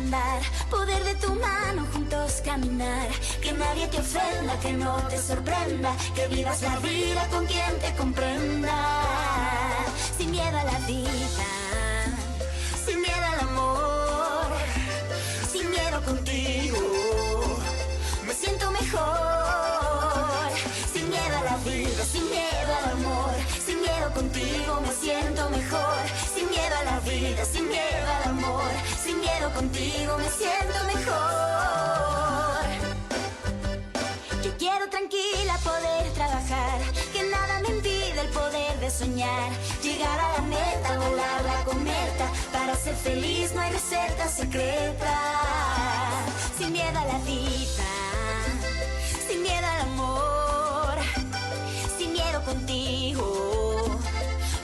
andar, poder de tu mano juntos caminar. Que nadie te ofenda, que no te sorprenda, que vivas la vida con quien te comprenda. Sin miedo a la vida, sin miedo al amor, sin miedo contigo me siento mejor. Sin miedo a la vida, sin miedo al amor, sin miedo contigo me siento mejor. Sin miedo a la vida, sin miedo al amor, sin miedo contigo me siento mejor. Yo quiero tranquila poder trabajar, que nada me impide el poder de soñar. Llegar a la meta, volar la cometa, para ser feliz no hay receta secreta. Sin miedo a la vida, sin miedo al amor, sin miedo contigo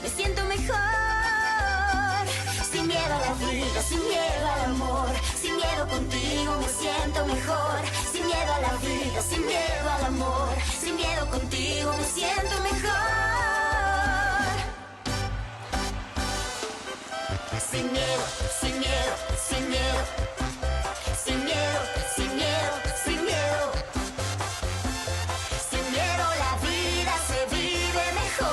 me siento mejor. Sin miedo a la vida, sin miedo al amor, sin miedo contigo me siento mejor. Sin miedo a la vida, sin miedo al amor, sin miedo contigo me siento mejor. Sin miedo, sin miedo, sin miedo, sin miedo, sin miedo, sin miedo. Sin miedo la vida se vive mejor.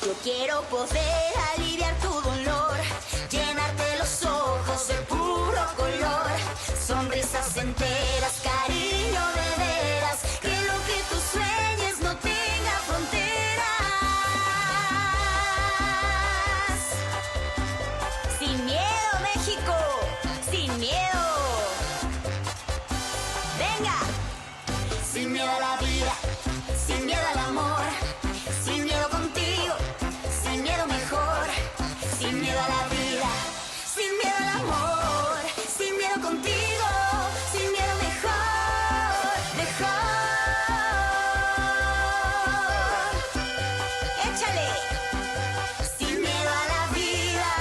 Yo quiero poder aliviar tu dolor, llenarte los ojos de puro color, sonrisas enteras, cariño de veras, que lo que tú sueñes no tenga fronteras. Sin miedo, México, sin miedo. Venga. Sin miedo a la vida, sin miedo al amor, sin miedo contigo, sin miedo mejor. Sin miedo a la vida, sin miedo al amor, sin miedo contigo, sin miedo mejor, mejor. Échale. Sin miedo a la vida,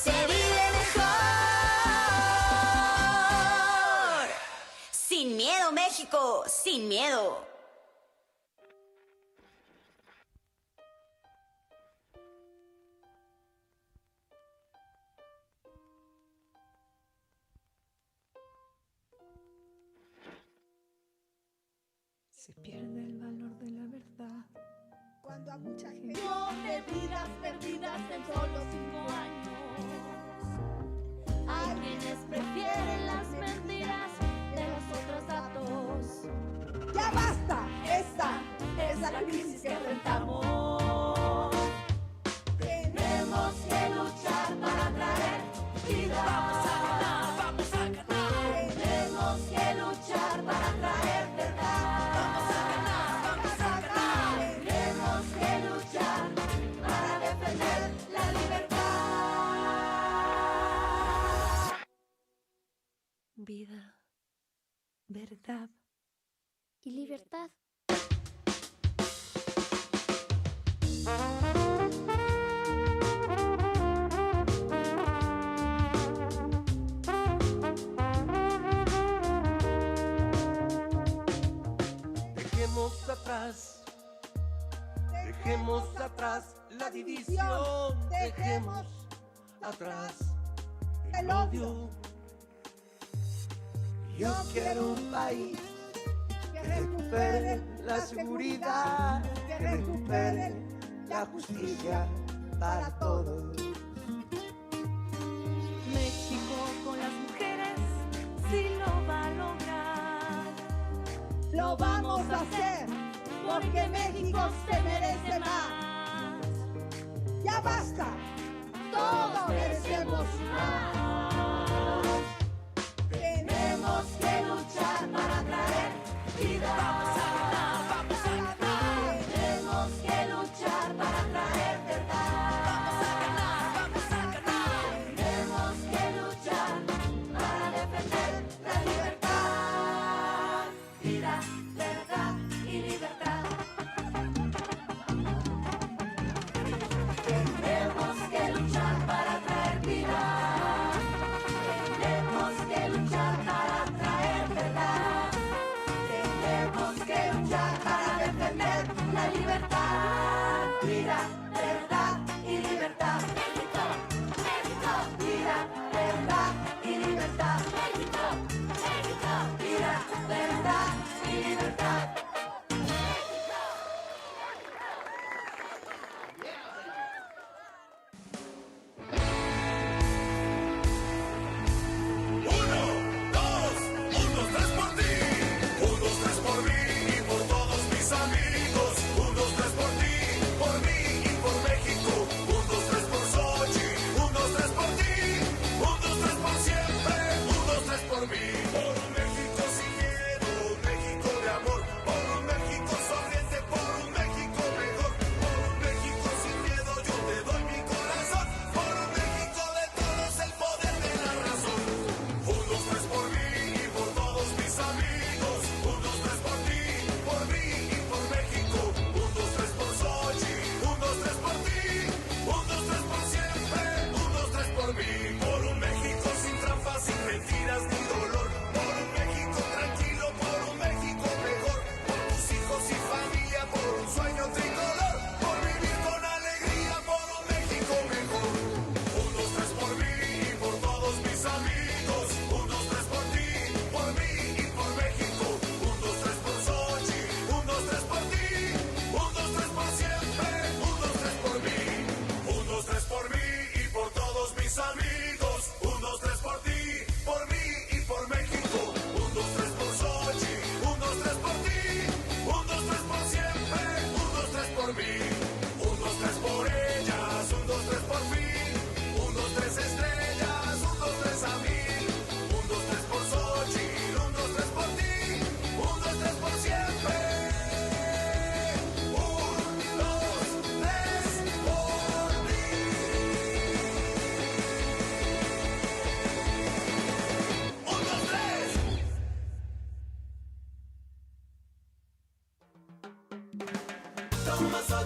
se vive mejor. Sin miedo, México, sin miedo. Se pierde el valor de la verdad Cuando a mucha gente de vidas perdidas en solo 5 años. Hay quienes prefieren las mentiras de los otros datos. ¡ya basta! Esta es la crisis que enfrentamos. Tenemos que luchar para traer vida. Vamos a ganar, vamos a ganar. Tenemos que luchar para traer verdad. Vamos a ganar, vamos a ganar. Tenemos que luchar para defender la libertad. vida, verdad y libertad. Dejemos atrás la división, dejemos atrás el odio. Yo quiero un país que recupere la seguridad, que recupere la justicia para todos. México con las mujeres sí lo va a lograr. Lo vamos a hacer porque México se merece más. ¡Ya basta! Todos merecemos más. Tenemos que luchar para traer vida. Vamos a ganar, vamos a ganar. Tenemos que luchar para traer verdad. Vamos a ganar, vamos a ganar. Tenemos que luchar para defender la libertad. Vida, verdad y libertad. Tenemos que luchar para traer vida.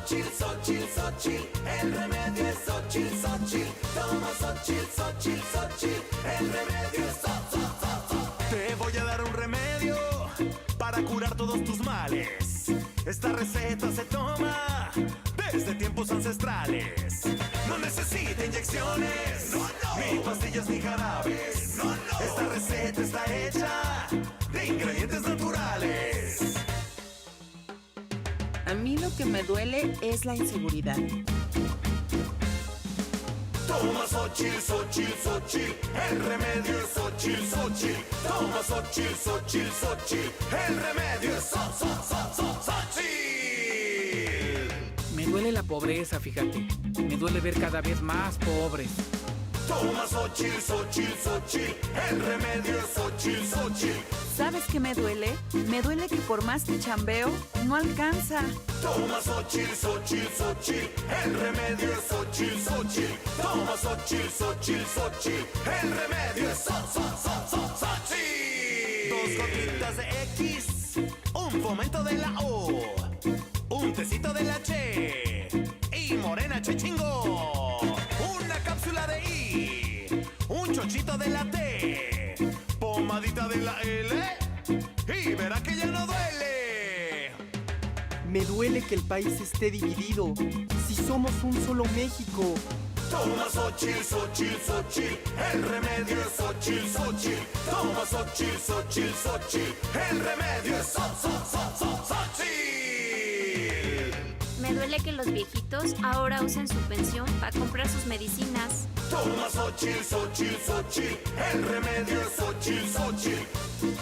Xochitl, Xochitl, Xochitl, el remedio es Xochitl, Xochitl. Toma Xochitl, Xochitl, Xochitl, el remedio es Xochitl. Te voy a dar un remedio para curar todos tus males. Esta receta se toma desde tiempos ancestrales. No necesita inyecciones, ni pastillas ni jarabes. Esta receta está hecha de ingredientes naturales. A mí lo que me duele es la inseguridad. Toma Xochitl, Xochitl, Xochitl, el remedio es Xochitl, Xochitl. Toma Xochitl, Xochitl, Xochitl, el remedio es Xochitl. Me duele la pobreza, fíjate. Me duele ver cada vez más pobres. Toma Xochitl, Xochitl, Xochitl, el remedio es Xochitl, Xochitl. ¿Sabes qué me duele? Me duele que por más que chambeo, no alcanza. Toma Xochitl, Xochitl, Xochitl, el remedio es Xochitl, Xochitl. Toma Xochitl, Xochitl, Xochitl, el remedio es Xochitl. 2 gotitas de X, un fomento de la O, un tecito de la Che y morena che chingo. Una cápsula de I, un chochito de la T, pomadita de la L y verá que ya no duele. Me duele que el país esté dividido, si somos un solo México. Toma Xochitl, Xochitl, Xochitl, el remedio es Xochitl, Xochitl. Toma Xochitl, Xochitl, Xochitl, el remedio es Xochitl. Me duele que los viejitos ahora usen su pensión para comprar sus medicinas. Toma Xochitl, Xochitl, Xochitl, el remedio es Xochitl, Xochitl.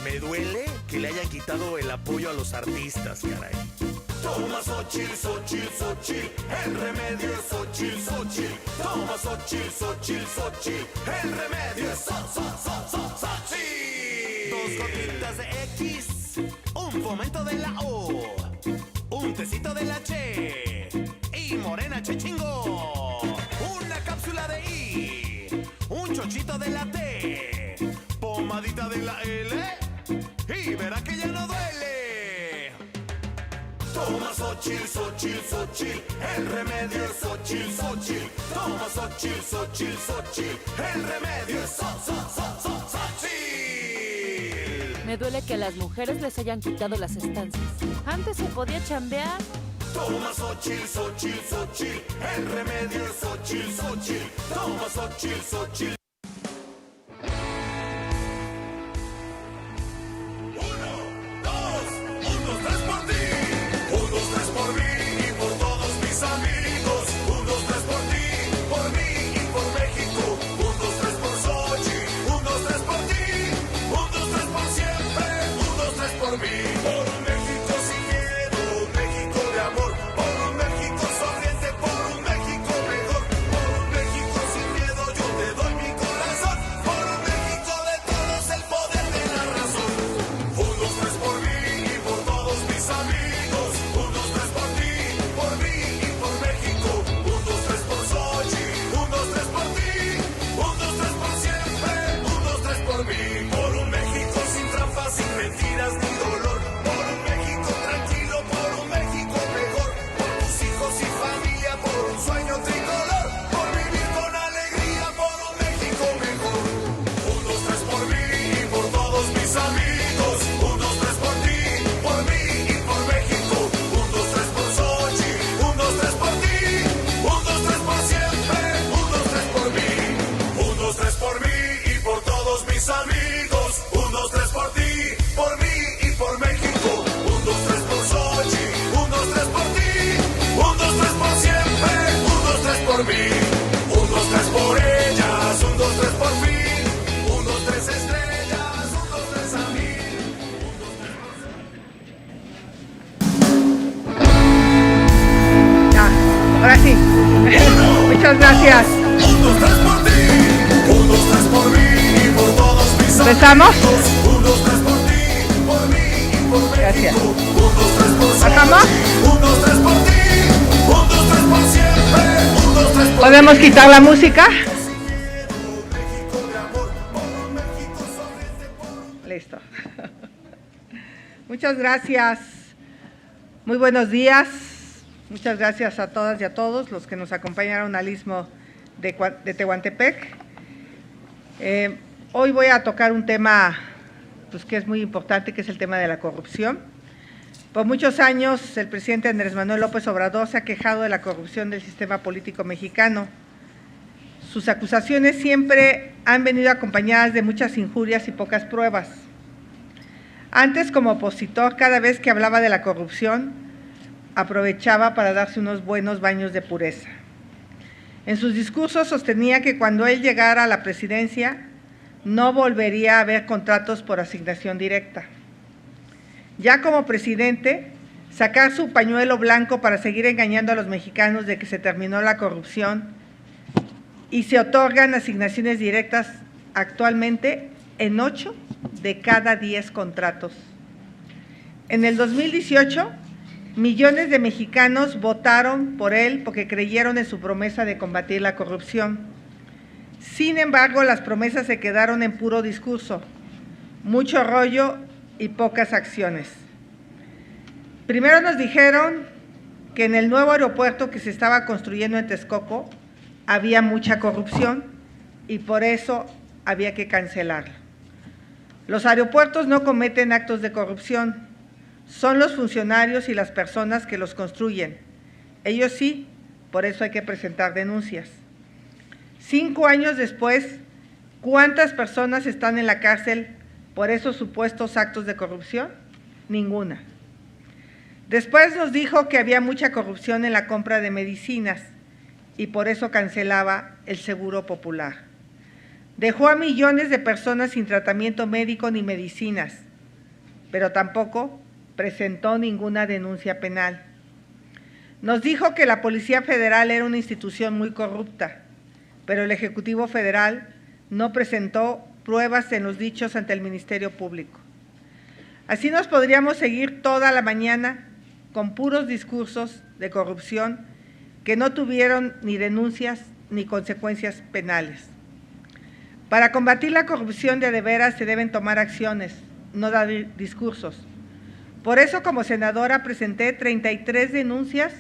Me duele que le hayan quitado el apoyo a los artistas, caray. Toma Xochitl, Xochitl, Xochitl, el remedio es Xochitl, Xochitl. Toma Xochitl, Xochitl, Xochitl, el remedio es Xochitl. 2 gotitas de X, un fomento de la O, un tecito de la Che y morena che chingo. Una cápsula de I, un chochito de la T, pomadita de la L y verá que ya no duele. Toma Xochitl, Xochitl, Xochitl, el remedio es Xochitl, Xochitl. Toma Xochitl, Xochitl, Xochitl, el remedio es Xochitl. Me duele que a las mujeres les hayan quitado las estancias. Antes se podía chambear. Toma Xochitl, Xochitl, Xochitl, el remedio es Xochitl, Xochitl. Toma Xochitl, Xochitl. 1, 2, 3 por ti. 1, 2, 3 por mí y por todos mis amigos. 1, 2, 3 por ti, por mí y por México. 1, 2, 3 por Xochitl. 1, 2, 3 por ti. 1, 2, 3 por siempre. 1, 2, 3 por mí. Por un México sin miedo, un México de amor. Por un México sonriente, por un México mejor. Por un México sin miedo, yo te doy mi corazón. Por un México de todos, el poder de la razón. 1, 2, 3 por mí y por todos mis amigos. 1, 2, 3 por ti, por mí y por México. 1, 2, 3 por Xochitl. 1, 2, 3 por ti. 1, 2, 3 por siempre. 1, 2, 3 por mí. Por un México sin trampas, sin mentiras ni dolor. Por un México tranquilo, por un México mejor. Por tus hijos y familia, por un sueño tricolor. Por vivir con alegría, por un México mejor. 1, 2, 3 por mí y por todos mis amigos. 1, 2, 3 por ti, por mí y por México. 1, 2, 3 por Xochitl. 1, 2, 3 por ti. 1, 2, 3 por siempre. 1, 2, 3 por mí. 1, 2, 3 por mí y por todos mis amigos. 1, 2, 3 por ti, por mí y por México. 1, 2, 3 por Xochitl. 1, 2, 3 por ti. 1, 2, 3 por siempre. 1, 2, 3 por mí. 1, 2, 3 por ellas. 1, 2, 3 por fin. 1, 2, 3 estrellas. 1, 2, 3 a mí. Ya, ahora sí. Muchas gracias. 1, 2, 3 por ti. 1, 2, 3 por mí y por todos mis amigos. ¿Empezamos? 1, 2, 3 por ti, por mí y por Gracias. México. 1, 2, 3 por ¿Bajamos? Xochitl. 1, 2, 3 por ti. 1, 2, 3 por siempre. 1, 2, 3 por ¿Podemos quitar la música? México de amor. Por un México sonriente, por un Listo. Muchas gracias. Muy buenos días. Muchas gracias a todas y a todos los que nos acompañaron al Istmo de Tehuantepec. Hoy voy a tocar un tema pues, que es muy importante, que es el tema de la corrupción. Por muchos años, el presidente Andrés Manuel López Obrador se ha quejado de la corrupción del sistema político mexicano. Sus acusaciones siempre han venido acompañadas de muchas injurias y pocas pruebas. Antes, como opositor, cada vez que hablaba de la corrupción, aprovechaba para darse unos buenos baños de pureza. En sus discursos sostenía que cuando él llegara a la presidencia, no volvería a haber contratos por asignación directa. Ya como presidente, sacar su pañuelo blanco para seguir engañando a los mexicanos de que se terminó la corrupción y se otorgan asignaciones directas actualmente en 8 de cada 10 contratos. En el 2018, millones de mexicanos votaron por él porque creyeron en su promesa de combatir la corrupción. Sin embargo, las promesas se quedaron en puro discurso, mucho rollo y pocas acciones. Primero nos dijeron que en el nuevo aeropuerto que se estaba construyendo en Texcoco había mucha corrupción y por eso había que cancelarlo. Los aeropuertos no cometen actos de corrupción, son los funcionarios y las personas que los construyen. Ellos sí, por eso hay que presentar denuncias. 5 años después, ¿cuántas personas están en la cárcel por esos supuestos actos de corrupción? Ninguna. Después nos dijo que había mucha corrupción en la compra de medicinas y por eso cancelaba el Seguro Popular. Dejó a millones de personas sin tratamiento médico ni medicinas, pero tampoco presentó ninguna denuncia penal. Nos dijo que la Policía Federal era una institución muy corrupta, pero el Ejecutivo Federal no presentó pruebas en los dichos ante el Ministerio Público. Así nos podríamos seguir toda la mañana con puros discursos de corrupción que no tuvieron ni denuncias ni consecuencias penales. Para combatir la corrupción de veras se deben tomar acciones, no dar discursos. Por eso, como senadora, presenté 33 denuncias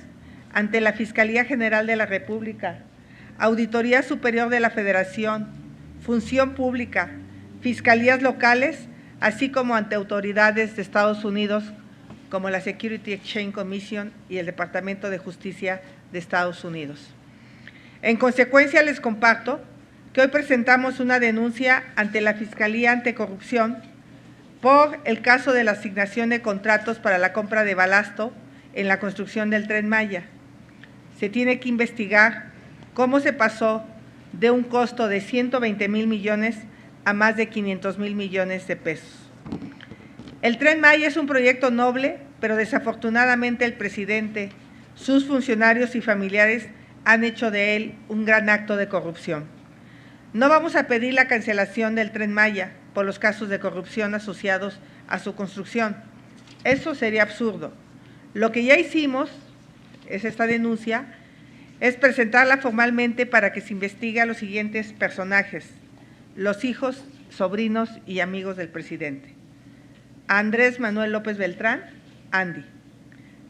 ante la Fiscalía General de la República, Auditoría Superior de la Federación, Función Pública, fiscalías locales, así como ante autoridades de Estados Unidos, como la Security Exchange Commission y el Departamento de Justicia de Estados Unidos. En consecuencia, les comparto que hoy presentamos una denuncia ante la Fiscalía Anticorrupción por el caso de la asignación de contratos para la compra de balasto en la construcción del Tren Maya. Se tiene que investigar cómo se pasó de un costo de 120,000 millones a más de 500,000 millones de pesos. El Tren Maya es un proyecto noble, pero desafortunadamente el presidente, sus funcionarios y familiares han hecho de él un gran acto de corrupción. No vamos a pedir la cancelación del Tren Maya por los casos de corrupción asociados a su construcción. Eso sería absurdo. Lo que ya hicimos, es esta denuncia, es presentarla formalmente para que se investigue a los siguientes personajes, los hijos, sobrinos y amigos del presidente. A Andrés Manuel López Beltrán, Andy.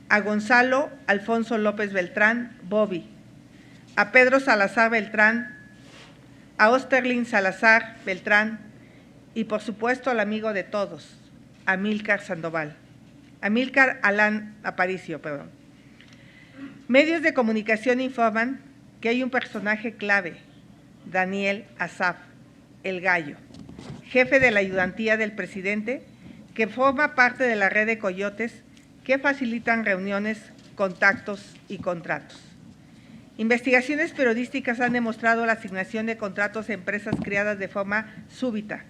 A Gonzalo Alfonso López Beltrán, Bobby. A Pedro Salazar Beltrán, a Osterlin Salazar Beltrán y por supuesto al amigo de todos, Amílcar Alán Aparicio. Medios de comunicación informan que hay un personaje clave, Daniel Asaf, el Gallo, jefe de la ayudantía del presidente, que forma parte de la red de coyotes que facilitan reuniones, contactos y contratos. Investigaciones periodísticas han demostrado la asignación de contratos a empresas creadas de forma súbita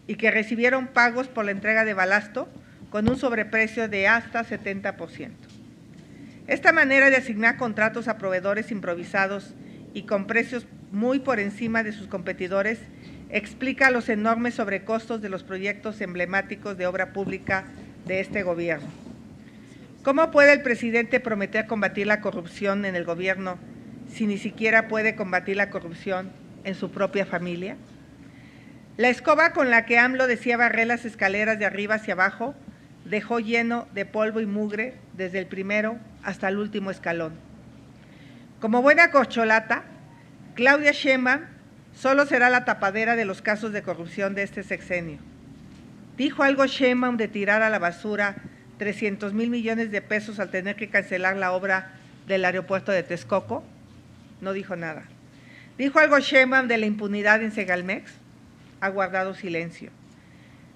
y que recibieron pagos por la entrega de balasto con un sobreprecio de hasta 70%. Esta manera de asignar contratos a proveedores improvisados y con precios muy por encima de sus competidores explica los enormes sobrecostos de los proyectos emblemáticos de obra pública de este gobierno. ¿Cómo puede el presidente prometer combatir la corrupción en el gobierno si ni siquiera puede combatir la corrupción en su propia familia? La escoba con la que AMLO decía barrer las escaleras de arriba hacia abajo dejó lleno de polvo y mugre desde el primero hasta el último escalón. Como buena corcholata, Claudia Sheinbaum solo será la tapadera de los casos de corrupción de este sexenio. ¿Dijo algo Sheinbaum de tirar a la basura 300,000 millones de pesos al tener que cancelar la obra del aeropuerto de Texcoco? No dijo nada. ¿Dijo algo Sheinbaum de la impunidad en Segalmex? Ha guardado silencio.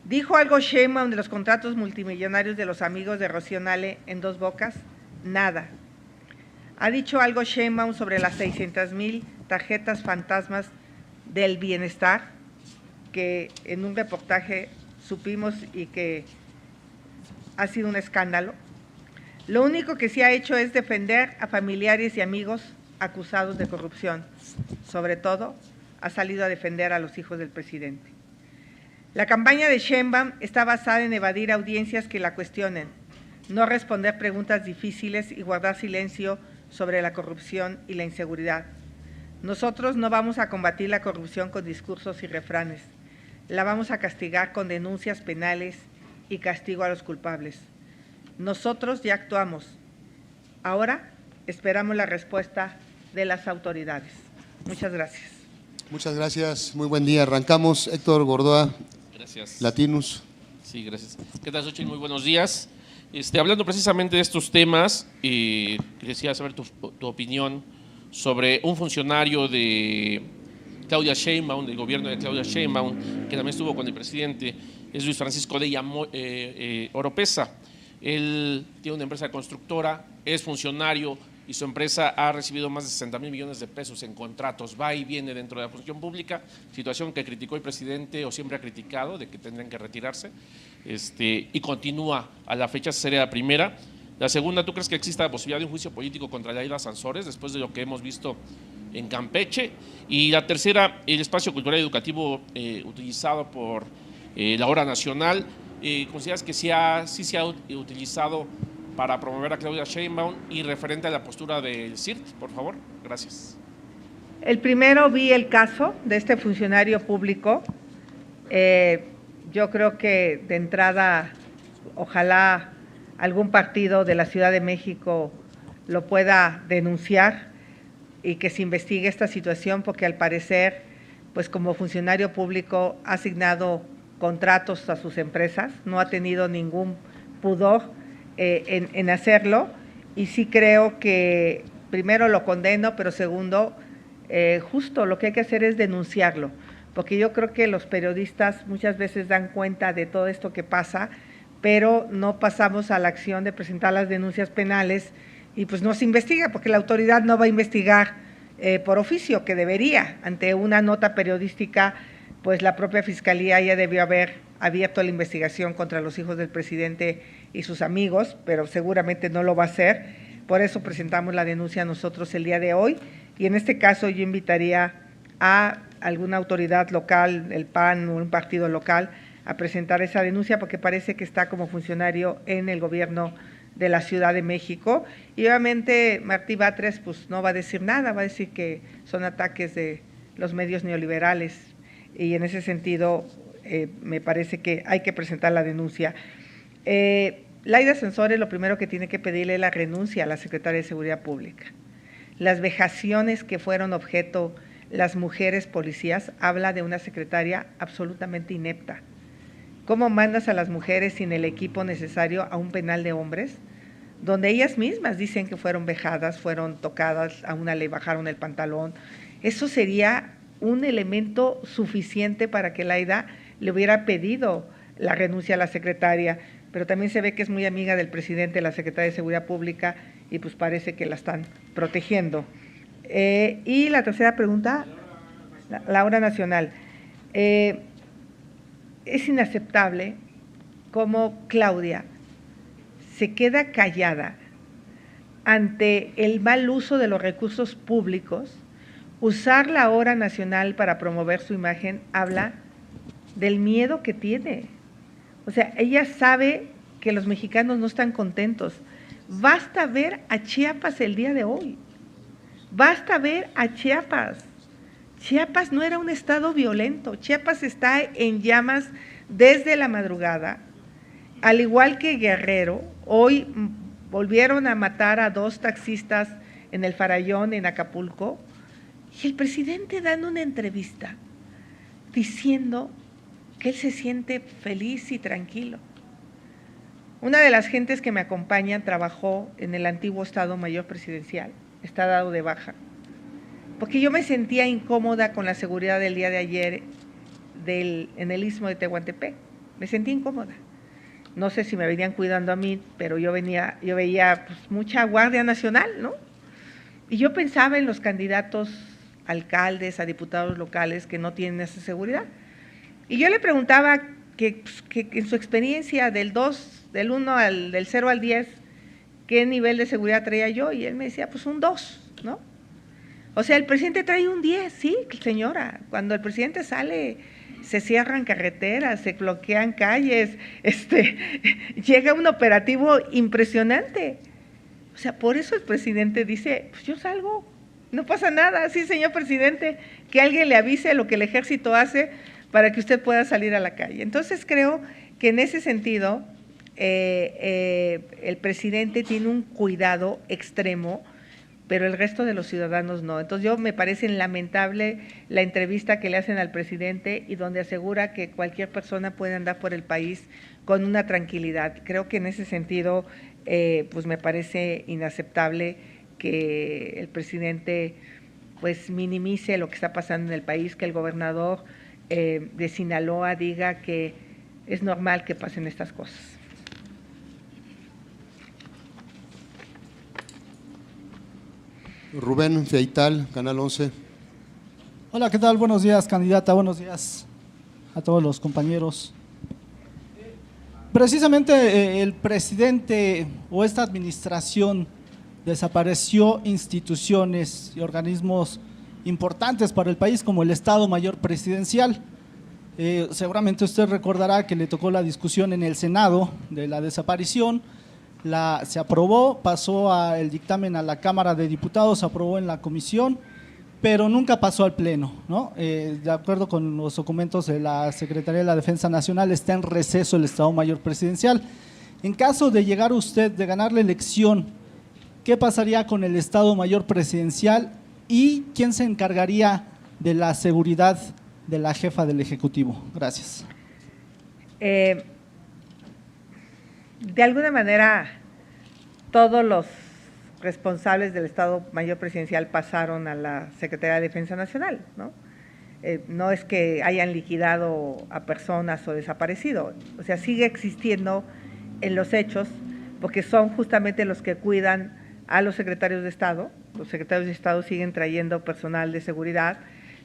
¿Dijo algo Sheinbaum de los contratos multimillonarios de los amigos de Rocío Nale en Dos Bocas? Nada. ¿Ha dicho algo Sheinbaum sobre las 600,000 tarjetas fantasmas del bienestar que en un reportaje supimos y que ha sido un escándalo? Lo único que sí ha hecho es defender a familiares y amigos acusados de corrupción. Sobre todo, ha salido a defender a los hijos del presidente. La campaña de Sheinbaum está basada en evadir audiencias que la cuestionen, no responder preguntas difíciles y guardar silencio sobre la corrupción y la inseguridad. Nosotros no vamos a combatir la corrupción con discursos y refranes, la vamos a castigar con denuncias penales y castigo a los culpables. Nosotros ya actuamos. Ahora esperamos la respuesta de las autoridades. Muchas gracias. Muchas gracias, muy buen día. Arrancamos, Héctor Gordoa. Gracias. Latinus. Sí, gracias. ¿Qué tal, Xochitl? Muy buenos días. Hablando precisamente de estos temas, quisiera saber tu opinión sobre un funcionario de Claudia Sheinbaum, del gobierno de Claudia Sheinbaum, que también estuvo con el presidente, es Luis Francisco Della Oropesa. Él tiene una empresa constructora, es funcionario y su empresa ha recibido más de 60,000 millones de pesos en contratos, va y viene dentro de la función pública, situación que criticó el presidente o siempre ha criticado, de que tendrían que retirarse, y continúa a la fecha, esa sería la primera. La segunda, ¿tú crees que exista la posibilidad de un juicio político contra Laida Sansores después de lo que hemos visto en Campeche? Y la tercera, el espacio cultural y educativo utilizado por la Hora Nacional, ¿consideras que sí se ha utilizado para promover a Claudia Sheinbaum? Y referente a la postura del CIRT, por favor. Gracias. El primero, vi el caso de este funcionario público. Yo creo que de entrada, ojalá algún partido de la Ciudad de México lo pueda denunciar y que se investigue esta situación, porque al parecer, pues como funcionario público ha asignado contratos a sus empresas, no ha tenido ningún pudor en hacerlo, y sí creo que primero lo condeno, pero segundo, justo lo que hay que hacer es denunciarlo, porque yo creo que los periodistas muchas veces dan cuenta de todo esto que pasa, pero no pasamos a la acción de presentar las denuncias penales y pues no se investiga, porque la autoridad no va a investigar por oficio, que debería. Ante una nota periodística, pues la propia Fiscalía ya debió haber abierto la investigación contra los hijos del presidente y sus amigos, pero seguramente no lo va a hacer. Por eso presentamos la denuncia nosotros el día de hoy, y en este caso yo invitaría a alguna autoridad local, el PAN o un partido local, a presentar esa denuncia, porque parece que está como funcionario en el gobierno de la Ciudad de México. Y obviamente Martí Batres pues no va a decir nada, va a decir que son ataques de los medios neoliberales, y en ese sentido me parece que hay que presentar la denuncia. Laida Sansores lo primero que tiene que pedirle es la renuncia a la Secretaria de Seguridad Pública. Las vejaciones que fueron objeto las mujeres policías habla de una secretaria absolutamente inepta. ¿Cómo mandas a las mujeres sin el equipo necesario a un penal de hombres, donde ellas mismas dicen que fueron vejadas, fueron tocadas, a una le bajaron el pantalón? Eso sería un elemento suficiente para que Laida le hubiera pedido la renuncia a la secretaria, pero también se ve que es muy amiga del presidente, la secretaria de Seguridad Pública, y pues parece que la están protegiendo. Y la tercera pregunta, la Hora Nacional. Es inaceptable cómo Claudia se queda callada ante el mal uso de los recursos públicos. Usar la Hora Nacional para promover su imagen habla del miedo que tiene. O sea, ella sabe que los mexicanos no están contentos. Basta ver a Chiapas el día de hoy. Basta ver a Chiapas. Chiapas no era un estado violento. Chiapas está en llamas desde la madrugada, al igual que Guerrero. Hoy volvieron a matar a 2 taxistas en el Farallón, en Acapulco, y el presidente dando una entrevista diciendo que él se siente feliz y tranquilo. Una de las gentes que me acompañan trabajó en el antiguo Estado Mayor Presidencial, está dado de baja, porque yo me sentía incómoda con la seguridad del día de ayer en el Istmo de Tehuantepec, me sentí incómoda. No sé si me venían cuidando a mí, pero yo veía pues, mucha Guardia Nacional, ¿no? Y yo pensaba en los candidatos alcaldes, a diputados locales que no tienen esa seguridad. Y yo le preguntaba que en su experiencia del 0 al 10, ¿qué nivel de seguridad traía yo? Y él me decía, pues un 2, ¿no? O sea, el presidente trae un 10, sí, señora. Cuando el presidente sale, se cierran carreteras, se bloquean calles, llega un operativo impresionante. O sea, por eso el presidente dice, pues yo salgo, no pasa nada, sí, señor presidente, que alguien le avise lo que el ejército hace para que usted pueda salir a la calle. Entonces creo que en ese sentido el presidente tiene un cuidado extremo, pero el resto de los ciudadanos no. Entonces me parece lamentable la entrevista que le hacen al presidente y donde asegura que cualquier persona puede andar por el país con una tranquilidad. Creo que en ese sentido pues me parece inaceptable que el presidente pues minimice lo que está pasando en el país, que el gobernador de Sinaloa diga que es normal que pasen estas cosas. Rubén Feital, Canal 11. Hola, ¿qué tal? Buenos días, candidata. Buenos días a todos los compañeros. Precisamente el presidente o esta administración desapareció instituciones y organismos importantes para el país como el Estado Mayor Presidencial. Seguramente usted recordará que le tocó la discusión en el Senado de la desaparición, se aprobó, pasó el dictamen a la Cámara de Diputados, se aprobó en la comisión, pero nunca pasó al Pleno, ¿no? De acuerdo con los documentos de la Secretaría de la Defensa Nacional, está en receso el Estado Mayor Presidencial. En caso de llegar usted, de ganar la elección, ¿qué pasaría con el Estado Mayor Presidencial y quién se encargaría de la seguridad de la jefa del Ejecutivo? Gracias. De alguna manera, todos los responsables del Estado Mayor Presidencial pasaron a la Secretaría de Defensa Nacional, ¿no? No es que hayan liquidado a personas o desaparecido, o sea, sigue existiendo en los hechos, porque son justamente los que cuidan a los secretarios de Estado. Los secretarios de Estado siguen trayendo personal de seguridad,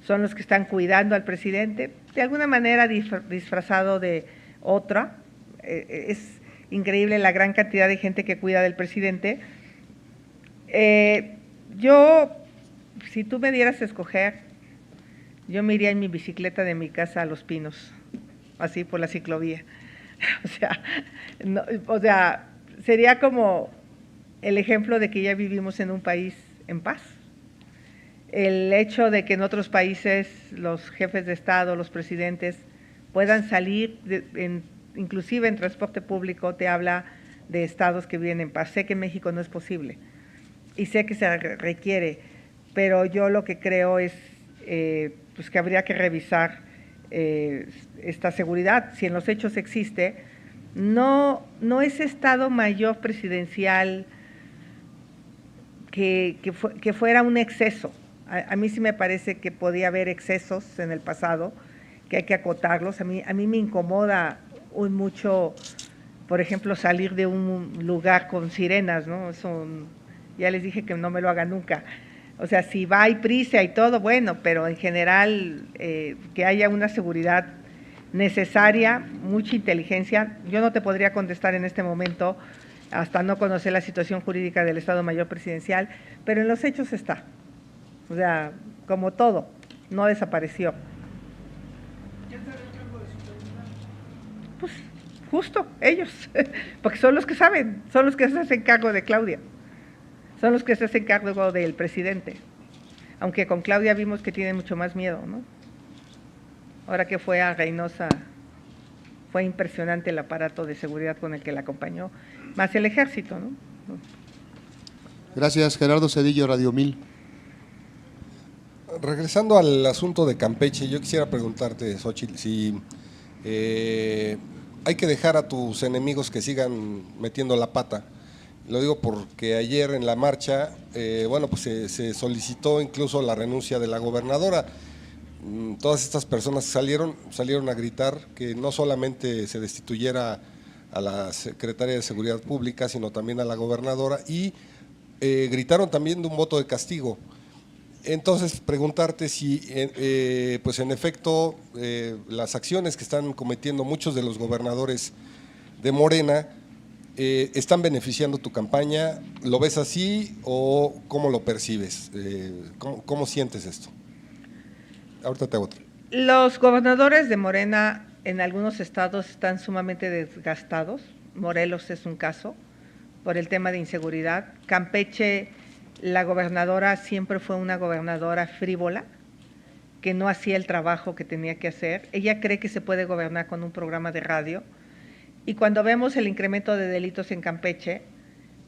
son los que están cuidando al presidente, de alguna manera disfrazado de otra. Es increíble la gran cantidad de gente que cuida del presidente. Yo, si tú me dieras a escoger, yo me iría en mi bicicleta de mi casa a Los Pinos, así por la ciclovía. O sea, sería como el ejemplo de que ya vivimos en un país en paz. El hecho de que en otros países los jefes de Estado, los presidentes puedan salir, inclusive en transporte público, te habla de estados que viven en paz. Sé que en México no es posible y sé que se requiere, pero yo lo que creo es pues que habría que revisar esta seguridad. Si en los hechos existe, no es Estado Mayor Presidencial que fuera un exceso. A mí sí me parece que podía haber excesos en el pasado, que hay que acotarlos. A mí me incomoda mucho, por ejemplo, salir de un lugar con sirenas, ¿no? Eso, ya les dije que no me lo hagan nunca. O sea, si va y prisa y todo, bueno, pero en general que haya una seguridad necesaria, mucha inteligencia. Yo no te podría contestar en este momento, hasta no conocer la situación jurídica del Estado Mayor Presidencial, pero en los hechos está. O sea, como todo, no desapareció. ¿Quién se encargó de su seguridad? Pues justo ellos, porque son los que saben, son los que se hacen cargo de Claudia, son los que se hacen cargo del presidente, aunque con Claudia vimos que tiene mucho más miedo, ¿no? Ahora que fue a Reynosa, fue impresionante el aparato de seguridad con el que la acompañó, más el ejército, ¿no? Gracias, Gerardo Cedillo, Radio 1000. Regresando al asunto de Campeche, yo quisiera preguntarte, Xóchitl, si hay que dejar a tus enemigos que sigan metiendo la pata. Lo digo porque ayer en la marcha, pues se solicitó incluso la renuncia de la gobernadora. Todas estas personas salieron a gritar que no solamente se destituyera a la secretaria de Seguridad Pública, sino también a la gobernadora, y gritaron también de un voto de castigo. Entonces, preguntarte si, pues en efecto, las acciones que están cometiendo muchos de los gobernadores de Morena están beneficiando tu campaña. ¿Lo ves así o cómo lo percibes? ¿Cómo sientes esto? Ahorita te hago otra. Los gobernadores de Morena en algunos estados están sumamente desgastados. Morelos es un caso por el tema de inseguridad. Campeche, la gobernadora siempre fue una gobernadora frívola, que no hacía el trabajo que tenía que hacer. Ella cree que se puede gobernar con un programa de radio, y cuando vemos el incremento de delitos en Campeche,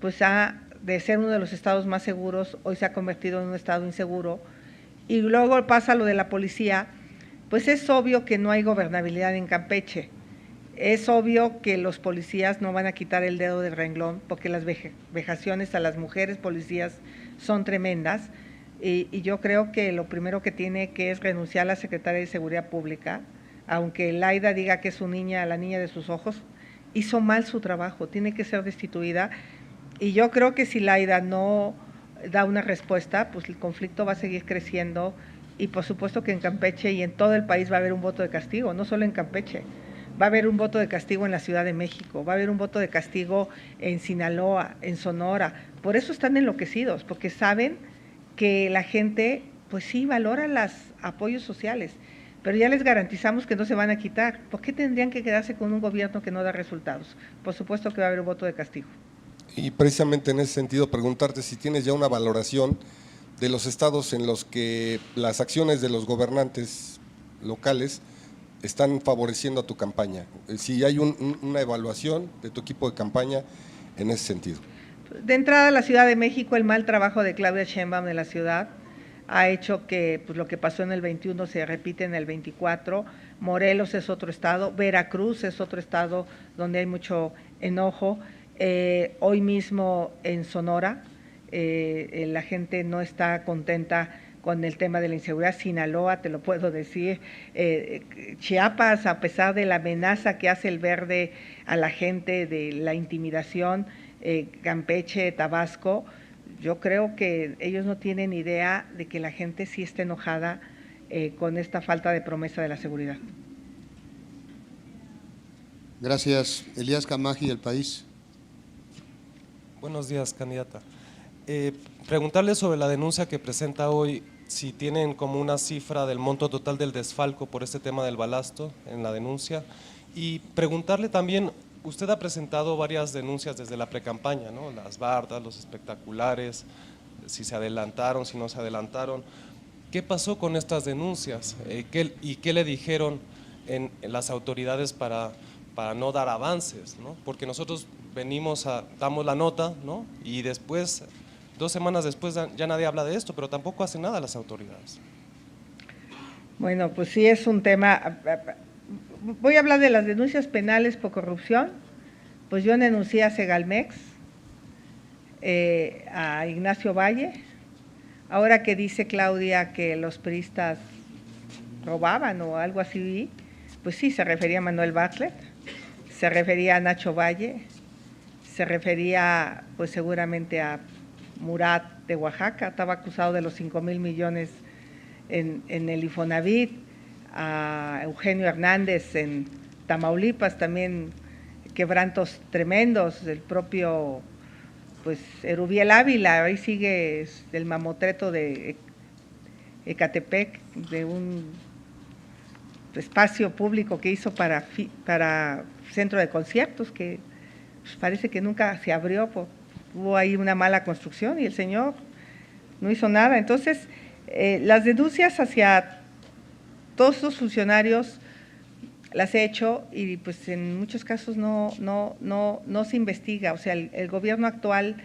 pues de ser uno de los estados más seguros, hoy se ha convertido en un estado inseguro. Y luego pasa lo de la policía, pues es obvio que no hay gobernabilidad en Campeche. Es obvio que los policías no van a quitar el dedo del renglón, porque las vejaciones a las mujeres policías son tremendas, y yo creo que lo primero que tiene que es renunciar a la secretaria de Seguridad Pública, aunque Laida diga que es su niña, la niña de sus ojos, hizo mal su trabajo, tiene que ser destituida, y yo creo que si Laida no da una respuesta, pues el conflicto va a seguir creciendo, y por supuesto que en Campeche y en todo el país va a haber un voto de castigo, no solo en Campeche. Va a haber un voto de castigo en la Ciudad de México, va a haber un voto de castigo en Sinaloa, en Sonora. Por eso están enloquecidos, porque saben que la gente, pues sí, valora los apoyos sociales, pero ya les garantizamos que no se van a quitar. ¿Por qué tendrían que quedarse con un gobierno que no da resultados? Por supuesto que va a haber un voto de castigo. Y precisamente en ese sentido, preguntarte si tienes ya una valoración de los estados en los que las acciones de los gobernantes locales están favoreciendo a tu campaña, si hay una evaluación de tu equipo de campaña en ese sentido. De entrada, la Ciudad de México, el mal trabajo de Claudia Sheinbaum de la ciudad ha hecho que pues, lo que pasó en el 21 se repite en el 24. Morelos es otro estado, Veracruz es otro estado donde hay mucho enojo. Hoy mismo en Sonora la gente no está contenta con el tema de la inseguridad. Sinaloa, te lo puedo decir, Chiapas, a pesar de la amenaza que hace el Verde a la gente, de la intimidación, Campeche, Tabasco, yo creo que ellos no tienen idea de que la gente sí está enojada con esta falta de promesa de la seguridad. Gracias. Elías Camaji, El País. Buenos días, candidata. Preguntarle sobre la denuncia que presenta hoy, si tienen como una cifra del monto total del desfalco por este tema del balasto en la denuncia, y preguntarle también, usted ha presentado varias denuncias desde la precampaña, ¿no? Las bardas, los espectaculares, si se adelantaron, si no se adelantaron. ¿Qué pasó con estas denuncias? ¿Y qué le dijeron en las autoridades para no dar avances, ¿no? Porque nosotros damos la nota, ¿no? Y después, 2 semanas después, ya nadie habla de esto, pero tampoco hacen nada las autoridades. Bueno, pues sí es un tema. Voy a hablar de las denuncias penales por corrupción. Pues yo denuncié a Segalmex, a Ignacio Valle. Ahora que dice Claudia que los priistas robaban o algo así, pues sí, se refería a Manuel Bartlett, se refería a Nacho Valle, se refería pues seguramente a Murat de Oaxaca, estaba acusado de los 5,000 millones en el Infonavit, a Eugenio Hernández en Tamaulipas, también quebrantos tremendos, el propio pues Erubiel Ávila, ahí sigue el mamotreto de Ecatepec, de un espacio público que hizo para centro de conciertos, que pues, parece que nunca se abrió, hubo ahí una mala construcción y el señor no hizo nada. Entonces, las denuncias hacia todos los funcionarios las he hecho y pues en muchos casos no se investiga, o sea, el gobierno actual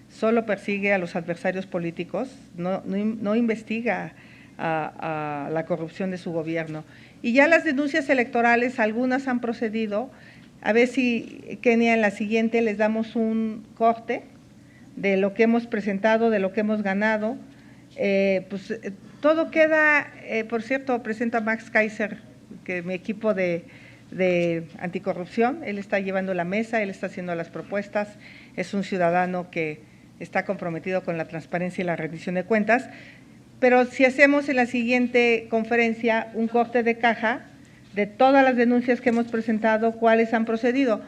solo persigue a los adversarios políticos, no investiga a la corrupción de su gobierno. Y ya las denuncias electorales, algunas han procedido. A ver si, Kenia, en la siguiente les damos un corte de lo que hemos presentado, de lo que hemos ganado. Todo queda, por cierto, presento a Max Kaiser, que mi equipo de anticorrupción, él está llevando la mesa, él está haciendo las propuestas, es un ciudadano que está comprometido con la transparencia y la rendición de cuentas, pero si hacemos en la siguiente conferencia un corte de caja de todas las denuncias que hemos presentado, cuáles han procedido.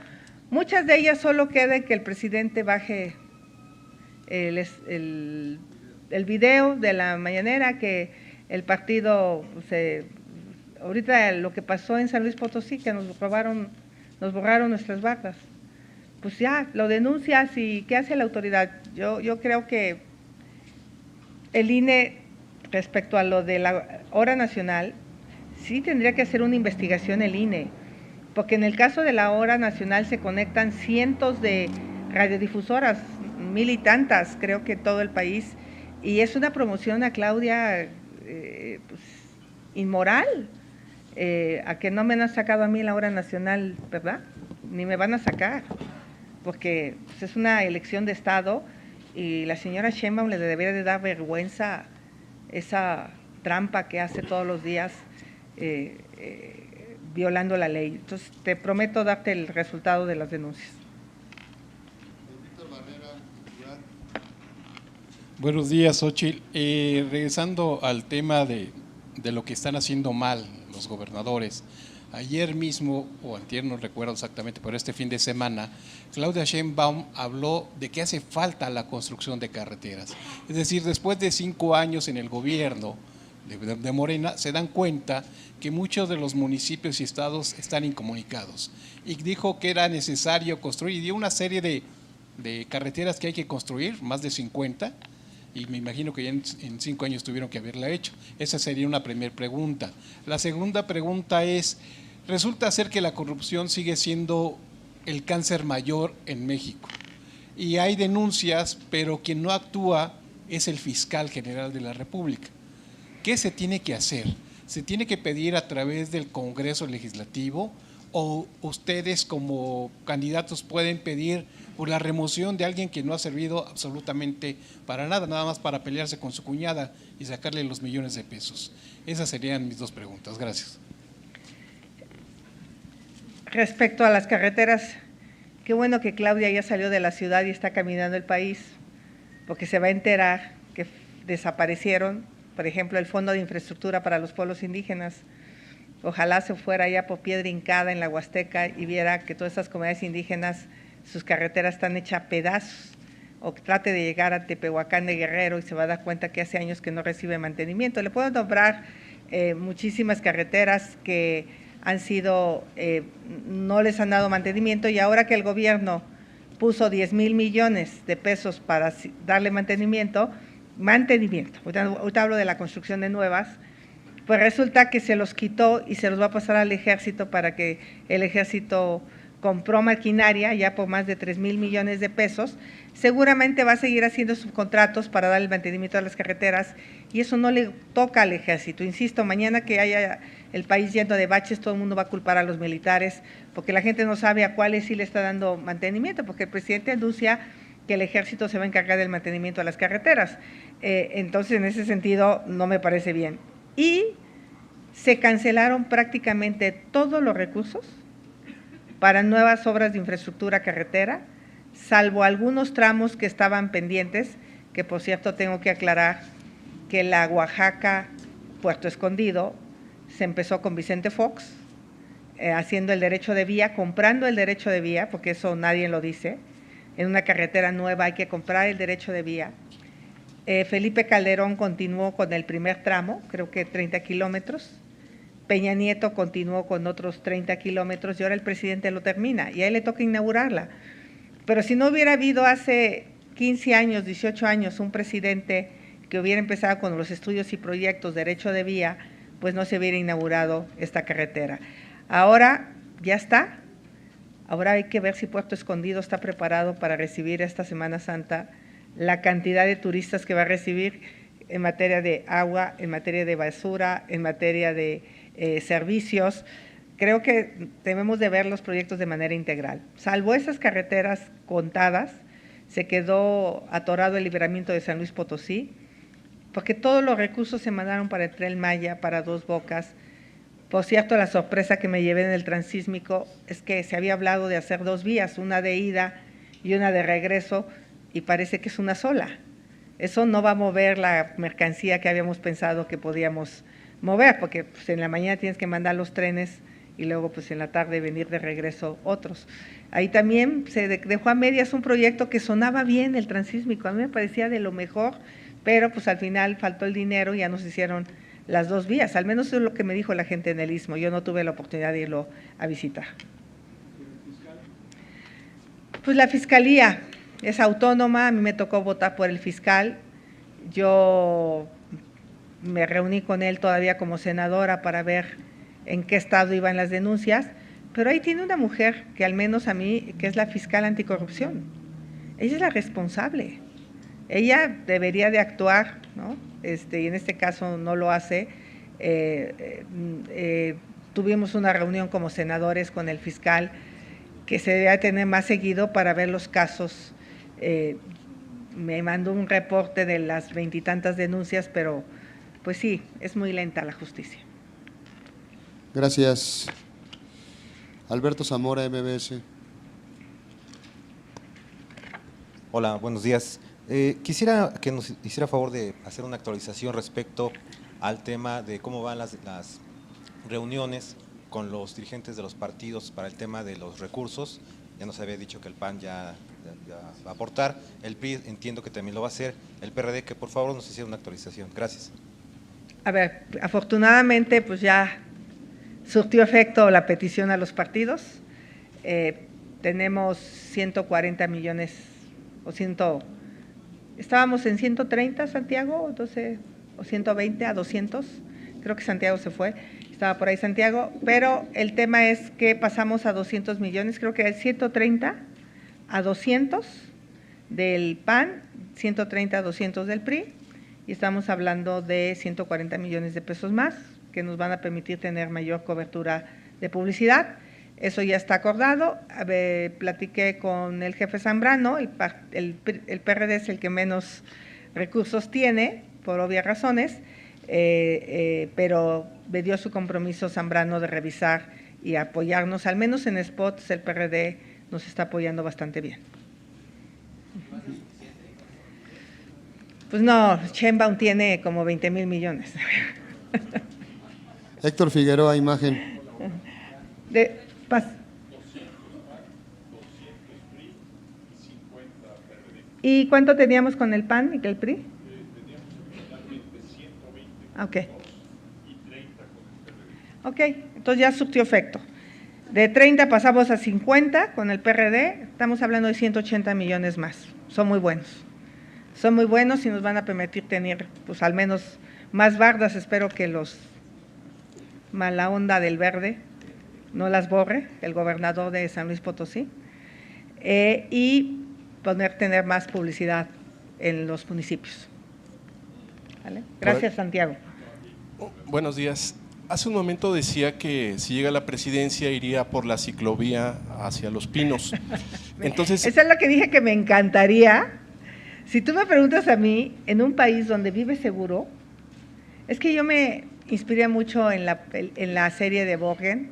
Muchas de ellas solo queda que el presidente baje el video de la mañanera, que el partido, ahorita lo que pasó en San Luis Potosí, que nos borraron nuestras bardas, pues ya, lo denuncias y ¿qué hace la autoridad? Yo creo que el INE, respecto a lo de la hora nacional, sí tendría que hacer una investigación el INE, porque en el caso de la hora nacional se conectan cientos de radiodifusoras, 1000 y tantas, creo que todo el país, y es una promoción a Claudia pues, inmoral, a que no me han sacado a mí la hora nacional, ¿verdad? Ni me van a sacar, porque pues, es una elección de Estado y la señora Sheinbaum le debería de dar vergüenza esa trampa que hace todos los días violando la ley. Entonces, te prometo darte el resultado de las denuncias. Buenos días, Xochitl. Regresando al tema de lo que están haciendo mal los gobernadores. Ayer mismo, o antier, no recuerdo exactamente, pero este fin de semana, Claudia Sheinbaum habló de que hace falta la construcción de carreteras. Es decir, después de 5 años en el gobierno de Morena, se dan cuenta que muchos de los municipios y estados están incomunicados. Y dijo que era necesario construir, y dio una serie de carreteras que hay que construir, más de 50, y me imagino que ya en 5 años tuvieron que haberla hecho. Esa sería una primera pregunta. La segunda pregunta es, resulta ser que la corrupción sigue siendo el cáncer mayor en México. Y hay denuncias, pero quien no actúa es el fiscal general de la República. ¿Qué se tiene que hacer? ¿Se tiene que pedir a través del Congreso Legislativo o ustedes como candidatos pueden pedir por la remoción de alguien que no ha servido absolutamente para nada, nada más para pelearse con su cuñada y sacarle los millones de pesos? Esas serían mis 2 preguntas. Gracias. Respecto a las carreteras, qué bueno que Claudia ya salió de la ciudad y está caminando el país, porque se va a enterar que desaparecieron, por ejemplo, el Fondo de Infraestructura para los Pueblos Indígenas. Ojalá se fuera allá por Piedra Hincada en la Huasteca y viera que todas esas comunidades indígenas, sus carreteras están hechas a pedazos, o trate de llegar a Tepehuacán de Guerrero y se va a dar cuenta que hace años que no recibe mantenimiento. Le puedo nombrar muchísimas carreteras que han sido, no les han dado mantenimiento, y ahora que el gobierno puso 10,000 millones de pesos para darle mantenimiento, ahorita hablo de la construcción de nuevas, pues resulta que se los quitó y se los va a pasar al ejército para que el ejército compró maquinaria ya por más de 3,000 millones de pesos, seguramente va a seguir haciendo subcontratos para dar el mantenimiento a las carreteras y eso no le toca al ejército. Insisto, mañana que haya el país lleno de baches, todo el mundo va a culpar a los militares porque la gente no sabe a cuáles sí le está dando mantenimiento, porque el presidente anuncia que el ejército se va a encargar del mantenimiento a las carreteras. Entonces, en ese sentido, no me parece bien. Y se cancelaron prácticamente todos los recursos para nuevas obras de infraestructura carretera, salvo algunos tramos que estaban pendientes, que por cierto tengo que aclarar que la Oaxaca-Puerto Escondido se empezó con Vicente Fox, haciendo el derecho de vía, comprando el derecho de vía, porque eso nadie lo dice. En una carretera nueva hay que comprar el derecho de vía. Felipe Calderón continuó con el primer tramo, creo que 30 kilómetros. Peña Nieto continuó con otros 30 kilómetros y ahora el presidente lo termina y a él le toca inaugurarla. Pero si no hubiera habido hace 15 años, 18 años, un presidente que hubiera empezado con los estudios y proyectos de derecho de vía, pues no se hubiera inaugurado esta carretera. Ahora ya está, ahora hay que ver si Puerto Escondido está preparado para recibir esta Semana Santa la cantidad de turistas que va a recibir en materia de agua, en materia de basura, en materia de servicios. Creo que debemos de ver los proyectos de manera integral. Salvo esas carreteras contadas, se quedó atorado el libramiento de San Luis Potosí, porque todos los recursos se mandaron para el Tren Maya, para Dos Bocas. Por cierto, la sorpresa que me llevé en el transísmico es que se había hablado de hacer 2 vías, una de ida y una de regreso, y parece que es una sola. Eso no va a mover la mercancía que habíamos pensado que podíamos mover, porque pues, en la mañana tienes que mandar los trenes y luego pues en la tarde venir de regreso otros. Ahí también se dejó a medias un proyecto que sonaba bien, el transísmico, a mí me parecía de lo mejor, pero pues al final faltó el dinero y ya nos hicieron las 2 vías, al menos es lo que me dijo la gente en el Istmo, yo no tuve la oportunidad de irlo a visitar. Pues la Fiscalía es autónoma, a mí me tocó votar por el fiscal, yo me reuní con él todavía como senadora para ver en qué estado iban las denuncias, pero ahí tiene una mujer que al menos a mí, que es la fiscal anticorrupción, ella es la responsable, ella debería de actuar, ¿no? Y en este caso no lo hace. Tuvimos una reunión como senadores con el fiscal que se debe tener más seguido para ver los casos. Me mandó un reporte de las 20 y tantas denuncias, pero pues sí, es muy lenta la justicia. Gracias. Alberto Zamora, MBS. Hola, buenos días. Quisiera que nos hiciera favor de hacer una actualización respecto al tema de cómo van las reuniones con los dirigentes de los partidos para el tema de los recursos. Ya nos había dicho que el PAN ya va a aportar, el PRI entiendo que también lo va a hacer, el PRD que por favor nos hiciera una actualización. Gracias. A ver, afortunadamente pues ya surtió efecto la petición a los partidos, tenemos 140 millones o estábamos en 130, Santiago, entonces, o 120 a 200, creo que Santiago se fue, estaba por ahí Santiago, pero el tema es que pasamos a 200 millones, creo que es 130 a 200 del PAN, 130 a 200 del PRI, y estamos hablando de 140 millones de pesos más, que nos van a permitir tener mayor cobertura de publicidad. Eso ya está acordado. Platiqué con el jefe Zambrano, el PRD es el que menos recursos tiene, por obvias razones, pero me dio su compromiso Zambrano de revisar y apoyarnos, al menos en spots el PRD nos está apoyando bastante bien. Pues no, Sheinbaum tiene como 20,000 millones. Héctor Figueroa, Imagen. ¿Y cuánto teníamos con el PAN y el PRI? Ok. Ok, entonces ya surtió efecto. De 30 pasamos a 50 con el PRD, estamos hablando de 180 millones más. Son muy buenos. Son muy buenos y nos van a permitir tener, pues al menos más bardas. Espero que los mala onda del verde no las borre, el gobernador de San Luis Potosí, y tener más publicidad en los municipios. ¿Vale? Gracias, Santiago. Buenos días. Hace un momento decía que si llega a la presidencia iría por la ciclovía hacia Los Pinos. Entonces, eso es lo que dije que me encantaría. Si tú me preguntas a mí, en un país donde vives seguro, es que yo me inspiré mucho en la serie de Borgen,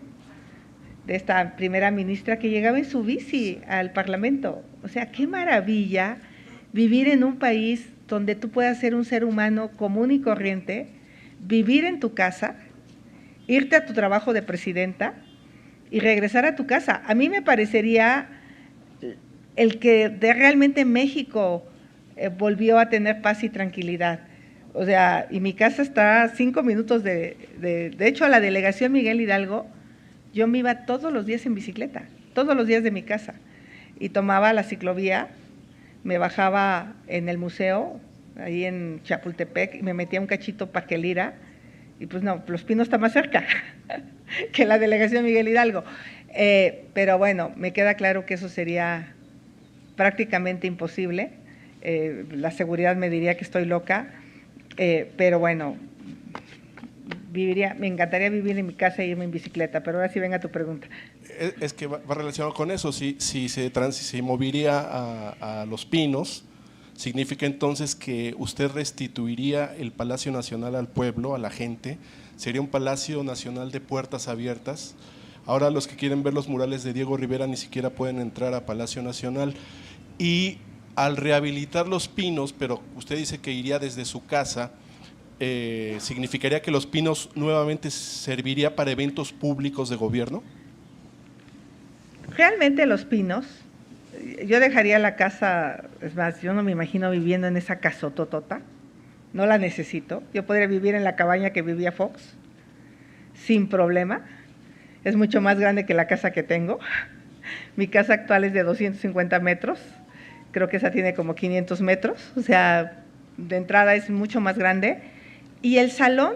de esta primera ministra que llegaba en su bici al Parlamento. O sea, qué maravilla vivir en un país donde tú puedas ser un ser humano común y corriente, vivir en tu casa, irte a tu trabajo de presidenta y regresar a tu casa. A mí me parecería el que realmente México volvió a tener paz y tranquilidad. O sea, y mi casa está a 5 minutos de hecho, a la delegación Miguel Hidalgo, yo me iba todos los días en bicicleta, todos los días de mi casa, y tomaba la ciclovía, me bajaba en el museo, ahí en Chapultepec, y me metía un cachito para Quelira, y pues no, Los Pinos está más cerca que la delegación Miguel Hidalgo. Pero bueno, me queda claro que eso sería prácticamente imposible. La seguridad me diría que estoy loca, pero bueno, me encantaría vivir en mi casa e irme en bicicleta, pero ahora sí venga tu pregunta. Es que va relacionado con eso, si se movería a Los Pinos, significa entonces que usted restituiría el Palacio Nacional al pueblo, a la gente, sería un Palacio Nacional de puertas abiertas. Ahora los que quieren ver los murales de Diego Rivera ni siquiera pueden entrar a Palacio Nacional, y al rehabilitar Los Pinos, pero usted dice que iría desde su casa, ¿significaría que Los Pinos nuevamente serviría para eventos públicos de gobierno? Realmente Los Pinos, yo dejaría la casa, es más, yo no me imagino viviendo en esa casototota, no la necesito. Yo podría vivir en la cabaña que vivía Fox, sin problema. Es mucho más grande que la casa que tengo. Mi casa actual es de 250 metros, creo que esa tiene como 500 metros, o sea, de entrada es mucho más grande. Y el salón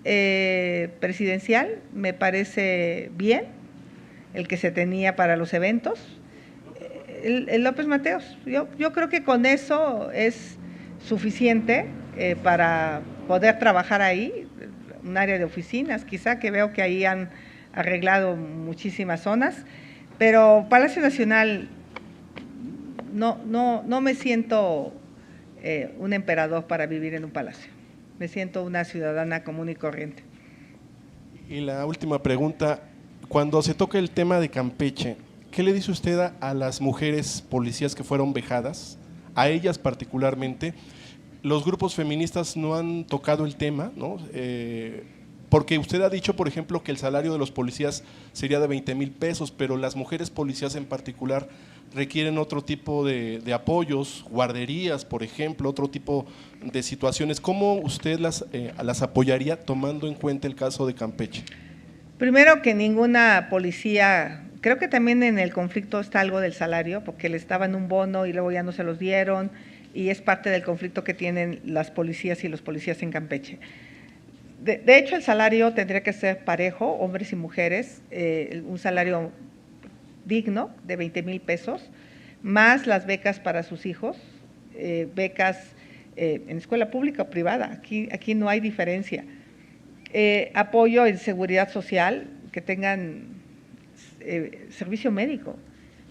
presidencial me parece bien, el que se tenía para los eventos, el López Mateos. Yo creo que con eso es suficiente para poder trabajar ahí, un área de oficinas, quizá, que veo que ahí han arreglado muchísimas zonas, pero Palacio Nacional no me siento un emperador para vivir en un palacio, me siento una ciudadana común y corriente. Y la última pregunta, cuando se toca el tema de Campeche, ¿qué le dice usted a las mujeres policías que fueron vejadas, a ellas particularmente? Los grupos feministas no han tocado el tema, ¿no? Porque usted ha dicho, por ejemplo, que el salario de los policías sería de 20,000 pesos, pero las mujeres policías en particular requieren otro tipo de apoyos, guarderías, por ejemplo, otro tipo de situaciones. ¿Cómo usted las apoyaría tomando en cuenta el caso de Campeche? Primero, que ninguna policía, creo que también en el conflicto está algo del salario, porque les daban un bono y luego ya no se los dieron, y es parte del conflicto que tienen las policías y los policías en Campeche. De hecho, el salario tendría que ser parejo, hombres y mujeres, un salario digno de 20,000 pesos, más las becas para sus hijos, becas en escuela pública o privada, aquí no hay diferencia. Apoyo en seguridad social, que tengan servicio médico.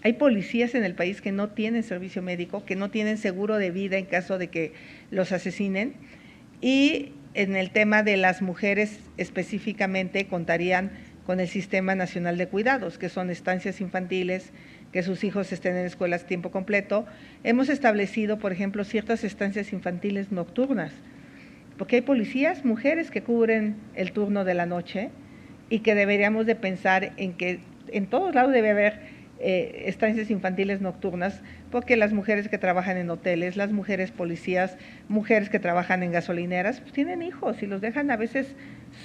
Hay policías en el país que no tienen servicio médico, que no tienen seguro de vida en caso de que los asesinen, y en el tema de las mujeres específicamente contarían con el Sistema Nacional de Cuidados, que son estancias infantiles, que sus hijos estén en escuelas tiempo completo. Hemos establecido, por ejemplo, ciertas estancias infantiles nocturnas, porque hay policías, mujeres que cubren el turno de la noche, y que deberíamos de pensar en que en todos lados debe haber estancias infantiles nocturnas, porque las mujeres que trabajan en hoteles, las mujeres policías, mujeres que trabajan en gasolineras, pues tienen hijos y los dejan a veces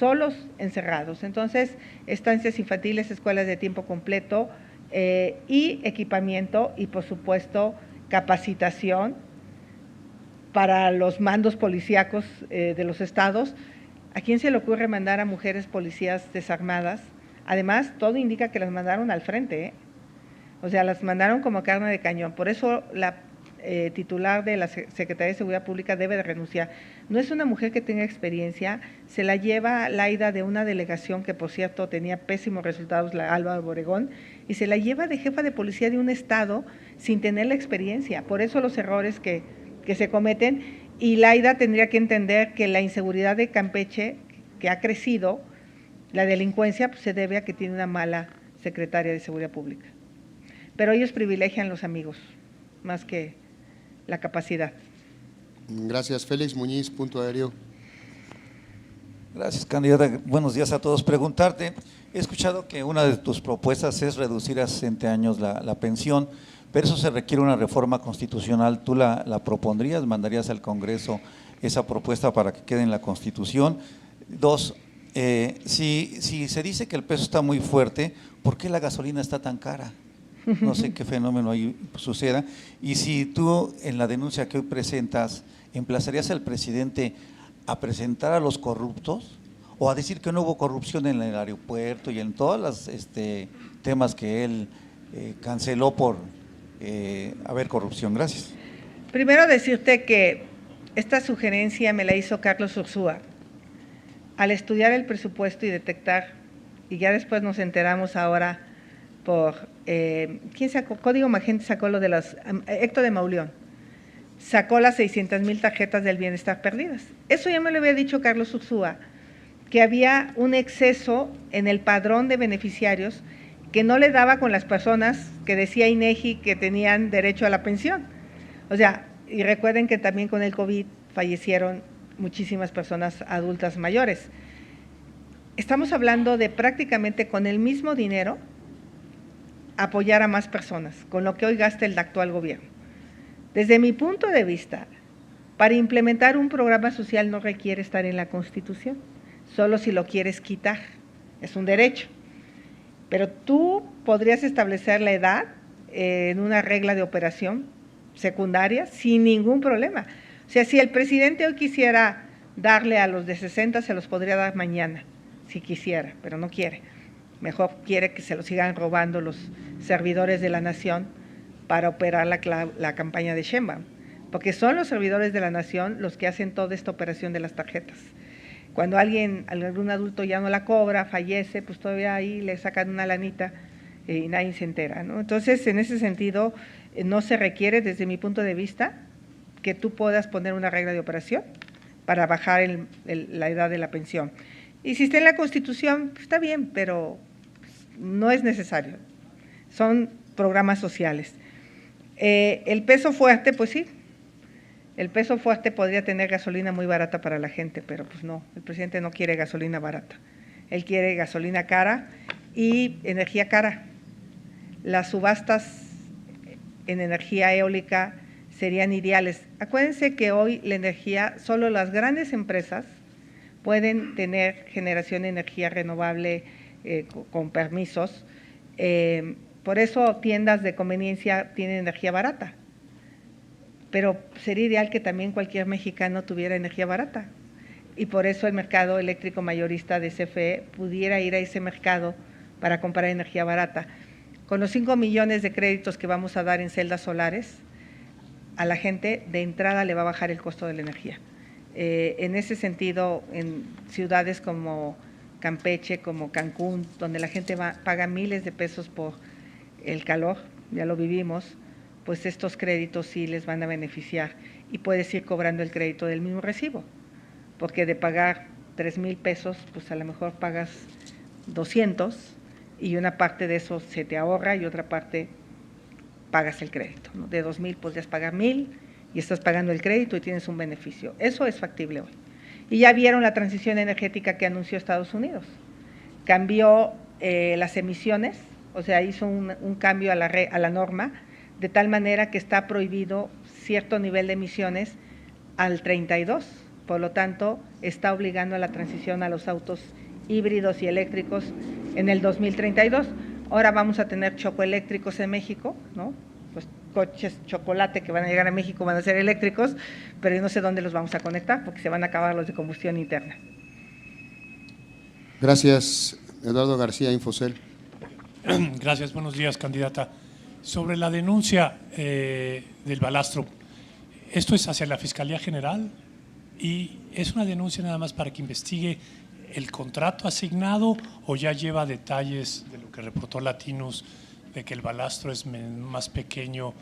solos, encerrados. Entonces, estancias infantiles, escuelas de tiempo completo y equipamiento, y por supuesto capacitación para los mandos policíacos de los estados. ¿A quién se le ocurre mandar a mujeres policías desarmadas? Además, todo indica que las mandaron al frente, o sea, las mandaron como carne de cañón. Por eso la titular de la Secretaría de Seguridad Pública debe de renunciar. No es una mujer que tenga experiencia, se la lleva Laida de una delegación que, por cierto, tenía pésimos resultados, la Álvaro Obregón, y se la lleva de jefa de policía de un estado sin tener la experiencia. Por eso los errores que se cometen, y Laida tendría que entender que la inseguridad de Campeche, que ha crecido, la delincuencia, pues, se debe a que tiene una mala secretaria de Seguridad Pública. Pero ellos privilegian los amigos, más que la capacidad. Gracias. Félix Muñiz, Punto Aéreo. Gracias, candidata. Buenos días a todos. Preguntarte, he escuchado que una de tus propuestas es reducir a 60 años la pensión, pero eso se requiere una reforma constitucional. ¿Tú la propondrías? ¿Mandarías al Congreso esa propuesta para que quede en la Constitución? Dos, si se dice que el peso está muy fuerte, ¿por qué la gasolina está tan cara? No sé qué fenómeno ahí suceda. Y si tú, en la denuncia que hoy presentas, ¿emplazarías al presidente a presentar a los corruptos o a decir que no hubo corrupción en el aeropuerto y en todos los temas que él canceló por haber corrupción. Gracias. Primero decirte que esta sugerencia me la hizo Carlos Ursúa al estudiar el presupuesto y detectar, y ya después nos enteramos ahora por, ¿quién sacó? Código Magente sacó lo de las, Héctor de Mauleón, sacó las 600,000 tarjetas del bienestar perdidas. Eso ya me lo había dicho Carlos Ursúa, que había un exceso en el padrón de beneficiarios que no le daba con las personas que decía INEGI que tenían derecho a la pensión. O sea, y recuerden que también con el COVID fallecieron muchísimas personas adultas mayores. Estamos hablando de prácticamente con el mismo dinero apoyar a más personas, con lo que hoy gasta el actual gobierno. Desde mi punto de vista, para implementar un programa social no requiere estar en la Constitución, solo si lo quieres quitar, es un derecho. Pero tú podrías establecer la edad en una regla de operación secundaria sin ningún problema. O sea, si el presidente hoy quisiera darle a los de 60, se los podría dar mañana, si quisiera, pero no quiere. Mejor quiere que se lo sigan robando los servidores de la nación para operar la campaña de Sheinbaum, porque son los servidores de la nación los que hacen toda esta operación de las tarjetas. Cuando algún adulto ya no la cobra, fallece, pues todavía ahí le sacan una lanita y nadie se entera, ¿no? Entonces, en ese sentido, no se requiere, desde mi punto de vista, que tú puedas poner una regla de operación para bajar la edad de la pensión. Y si está en la Constitución, pues está bien, pero no es necesario. Son programas sociales. El peso fuerte, pues sí. El peso fuerte podría tener gasolina muy barata para la gente, pero pues no, el presidente no quiere gasolina barata. Él quiere gasolina cara y energía cara. Las subastas en energía eólica serían ideales. Acuérdense que hoy la energía, solo las grandes empresas pueden tener generación de energía renovable con permisos. Por eso tiendas de conveniencia tienen energía barata. Pero sería ideal que también cualquier mexicano tuviera energía barata. Y por eso el mercado eléctrico mayorista de CFE pudiera ir a ese mercado para comprar energía barata. Con los 5 millones de créditos que vamos a dar en celdas solares, a la gente de entrada le va a bajar el costo de la energía. En ese sentido, en ciudades como Campeche, como Cancún, donde la gente paga miles de pesos por el calor, ya lo vivimos, pues estos créditos sí les van a beneficiar y puedes ir cobrando el crédito del mismo recibo, porque de pagar 3,000 pesos, pues a lo mejor pagas 200 y una parte de eso se te ahorra y otra parte pagas el crédito, ¿no? De 2,000 podrías pagar 1,000 y estás pagando el crédito y tienes un beneficio. Eso es factible hoy. Y ya vieron la transición energética que anunció Estados Unidos. Cambió las emisiones, o sea, hizo un cambio a la norma, de tal manera que está prohibido cierto nivel de emisiones al 32. Por lo tanto, está obligando a la transición a los autos híbridos y eléctricos en el 2032. Ahora vamos a tener chocoeléctricos en México, ¿no? Pues coches chocolate que van a llegar a México van a ser eléctricos, pero yo no sé dónde los vamos a conectar porque se van a acabar los de combustión interna. Gracias, Eduardo García, Infocel. Gracias, buenos días, candidata. Sobre la denuncia del balastro, ¿esto es hacia la Fiscalía General y es una denuncia nada más para que investigue el contrato asignado o ya lleva detalles de lo que reportó Latinus, de que el balastro es más pequeño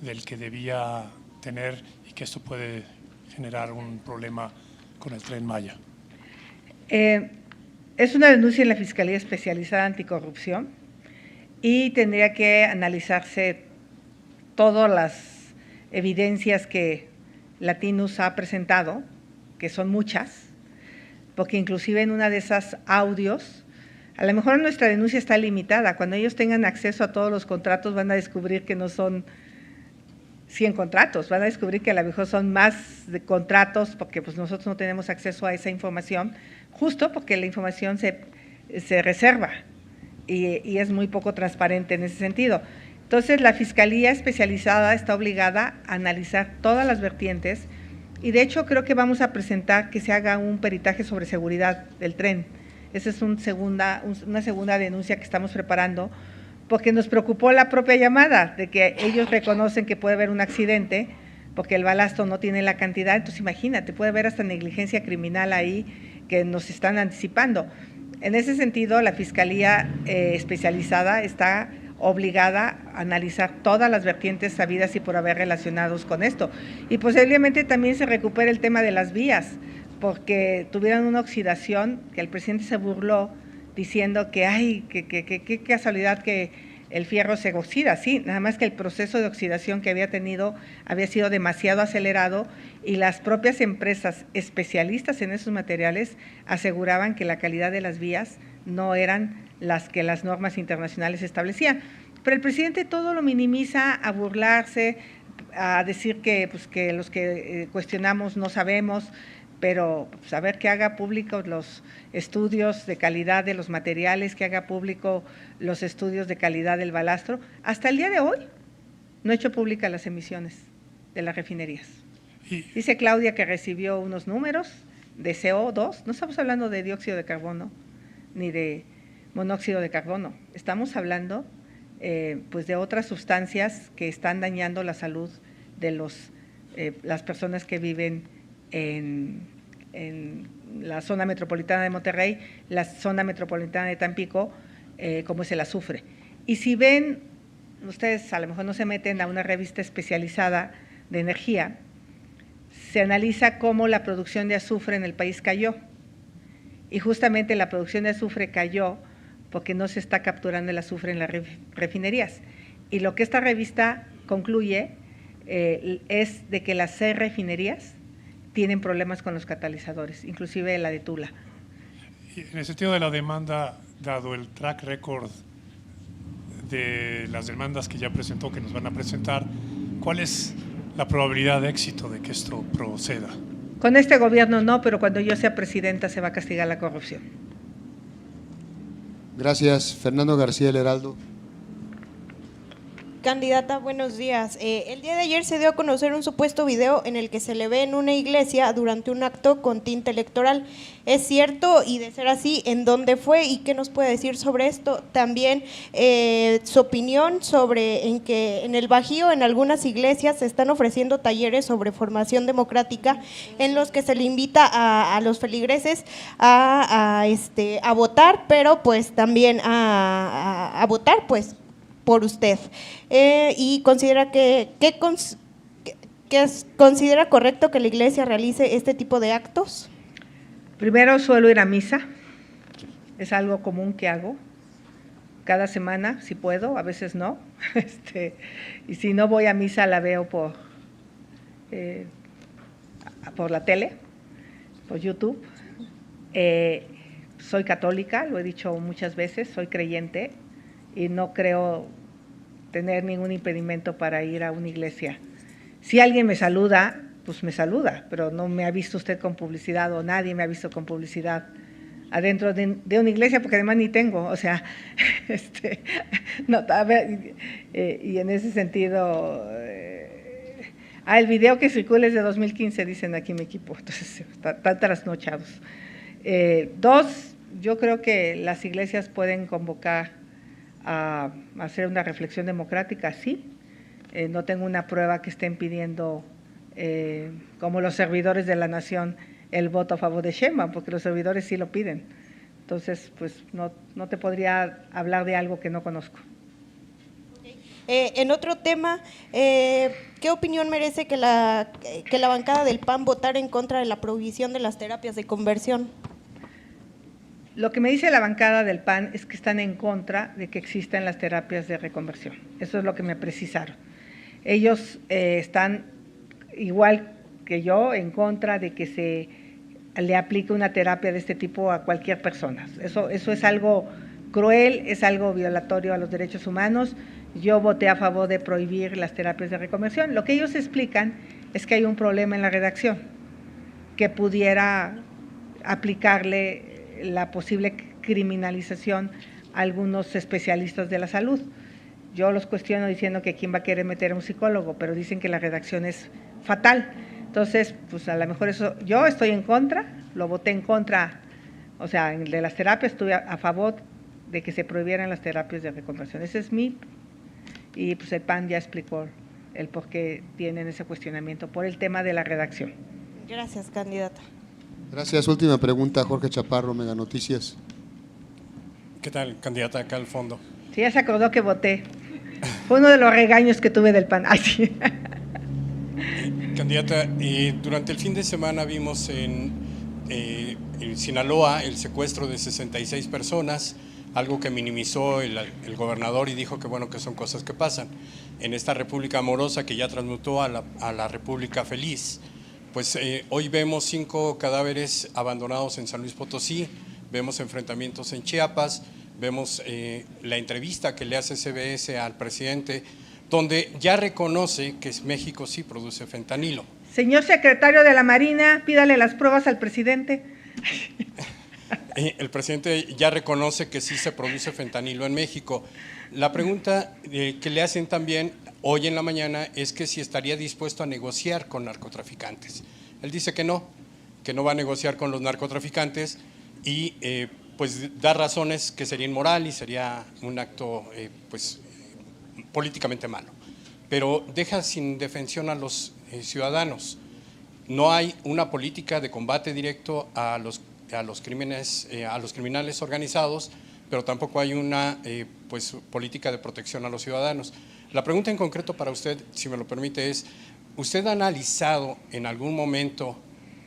del que debía tener y que esto puede generar un problema con el Tren Maya? Es una denuncia en la Fiscalía Especializada Anticorrupción y tendría que analizarse todas las evidencias que Latinus ha presentado, que son muchas, porque inclusive en una de esas audios, a lo mejor nuestra denuncia está limitada. Cuando ellos tengan acceso a todos los contratos van a descubrir que no son 100 contratos, van a descubrir que a lo mejor son más de contratos porque pues nosotros no tenemos acceso a esa información, justo porque la información se reserva y es muy poco transparente en ese sentido. Entonces la Fiscalía Especializada está obligada a analizar todas las vertientes Y de hecho creo que vamos a presentar que se haga un peritaje sobre seguridad del tren. Esa es una segunda denuncia que estamos preparando, porque nos preocupó la propia llamada, de que ellos reconocen que puede haber un accidente, porque el balasto no tiene la cantidad. Entonces imagínate, puede haber hasta negligencia criminal ahí que nos están anticipando. En ese sentido, la Fiscalía especializada está obligada a analizar todas las vertientes sabidas y por haber relacionados con esto. Y posiblemente también se recupere el tema de las vías, porque tuvieron una oxidación, que el presidente se burló diciendo que, ay, qué casualidad que el fierro se oxida. Sí, nada más que el proceso de oxidación que había tenido había sido demasiado acelerado y las propias empresas especialistas en esos materiales aseguraban que la calidad de las vías no eran las que las normas internacionales establecían. Pero el presidente todo lo minimiza, a burlarse, a decir que, pues, que los que cuestionamos no sabemos, pero pues, a ver, que haga públicos los estudios de calidad de los materiales, que haga público los estudios de calidad del balastro. Hasta el día de hoy no ha hecho públicas las emisiones de las refinerías. Dice Claudia que recibió unos números de CO2, no estamos hablando de dióxido de carbono ni de monóxido de carbono, estamos hablando pues de otras sustancias que están dañando la salud de las personas que viven en la zona metropolitana de Monterrey, la zona metropolitana de Tampico, como es el azufre. Y si ven, ustedes a lo mejor no se meten a una revista especializada de energía, se analiza cómo la producción de azufre en el país cayó. Y justamente la producción de azufre cayó porque no se está capturando el azufre en las refinerías. Y lo que esta revista concluye es de que las 6 refinerías tienen problemas con los catalizadores, inclusive la de Tula. Y en el sentido de la demanda, dado el track record de las demandas que ya presentó, que nos van a presentar, ¿cuál es la probabilidad de éxito de que esto proceda? Con este gobierno no, pero cuando yo sea presidenta se va a castigar la corrupción. Gracias. Fernando García, El Heraldo. Candidata, buenos días. El día de ayer se dio a conocer un supuesto video en el que se le ve en una iglesia durante un acto con tinta electoral. ¿Es cierto? Y de ser así, ¿en dónde fue? ¿Y qué nos puede decir sobre esto? También su opinión sobre en que en el Bajío, en algunas iglesias, se están ofreciendo talleres sobre formación democrática en los que se le invita a los feligreses a votar, pero pues también a votar pues por usted, y considera considera correcto que la iglesia realice este tipo de actos. Primero, suelo ir a misa, es algo común que hago cada semana, si puedo, a veces no, y si no voy a misa la veo por la tele, por YouTube. Soy católica, lo he dicho muchas veces, soy creyente y no creo tener ningún impedimento para ir a una iglesia. Si alguien me saluda, pues me saluda, pero no me ha visto usted con publicidad o nadie me ha visto con publicidad adentro de una iglesia, porque además ni tengo, o sea, no, a ver, y en ese sentido, el video que circula es de 2015, dicen aquí mi equipo, entonces están trasnochados. 2, yo creo que las iglesias pueden convocar a hacer una reflexión democrática, sí. No tengo una prueba que estén pidiendo, como los servidores de la nación, el voto a favor de Sheinbaum, porque los servidores sí lo piden. Entonces, pues no te podría hablar de algo que no conozco. En otro tema, ¿qué opinión merece que la bancada del PAN votara en contra de la prohibición de las terapias de conversión? Lo que me dice la bancada del PAN es que están en contra de que existan las terapias de reconversión. Eso es lo que me precisaron. Ellos están, igual que yo, en contra de que se le aplique una terapia de este tipo a cualquier persona. Eso es algo cruel, es algo violatorio a los derechos humanos. Yo voté a favor de prohibir las terapias de reconversión. Lo que ellos explican es que hay un problema en la redacción, que pudiera aplicarle la posible criminalización a algunos especialistas de la salud. Yo los cuestiono diciendo que quién va a querer meter a un psicólogo, pero dicen que la redacción es fatal. Entonces, pues a lo mejor eso, yo estoy en contra, lo voté en contra, o sea, de las terapias estuve a favor de que se prohibieran las terapias de reconversión. Ese es mi, y pues el PAN ya explicó el por qué tienen ese cuestionamiento, por el tema de la redacción. Gracias, candidata. Gracias. Última pregunta, Jorge Chaparro, Mega Noticias. ¿Qué tal, candidata, acá al fondo? Sí, ya se acordó que voté. Fue uno de los regaños que tuve del PAN. Ay, sí. Candidata, durante el fin de semana vimos en Sinaloa el secuestro de 66 personas, algo que minimizó el gobernador y dijo que bueno, que son cosas que pasan. En esta república amorosa que ya transmutó a la república feliz, pues hoy vemos 5 cadáveres abandonados en San Luis Potosí, vemos enfrentamientos en Chiapas, vemos la entrevista que le hace CBS al presidente, donde ya reconoce que México sí produce fentanilo. Señor secretario de la Marina, pídale las pruebas al presidente. El presidente ya reconoce que sí se produce fentanilo en México. La pregunta que le hacen también hoy en la mañana es que si estaría dispuesto a negociar con narcotraficantes. Él dice que no va a negociar con los narcotraficantes y pues da razones que sería inmoral y sería un acto pues políticamente malo, pero deja sin defensión a los ciudadanos. No hay una política de combate directo a los crímenes, a los criminales organizados, pero tampoco hay una pues política de protección a los ciudadanos. La pregunta en concreto para usted, si me lo permite, es: ¿usted ha analizado en algún momento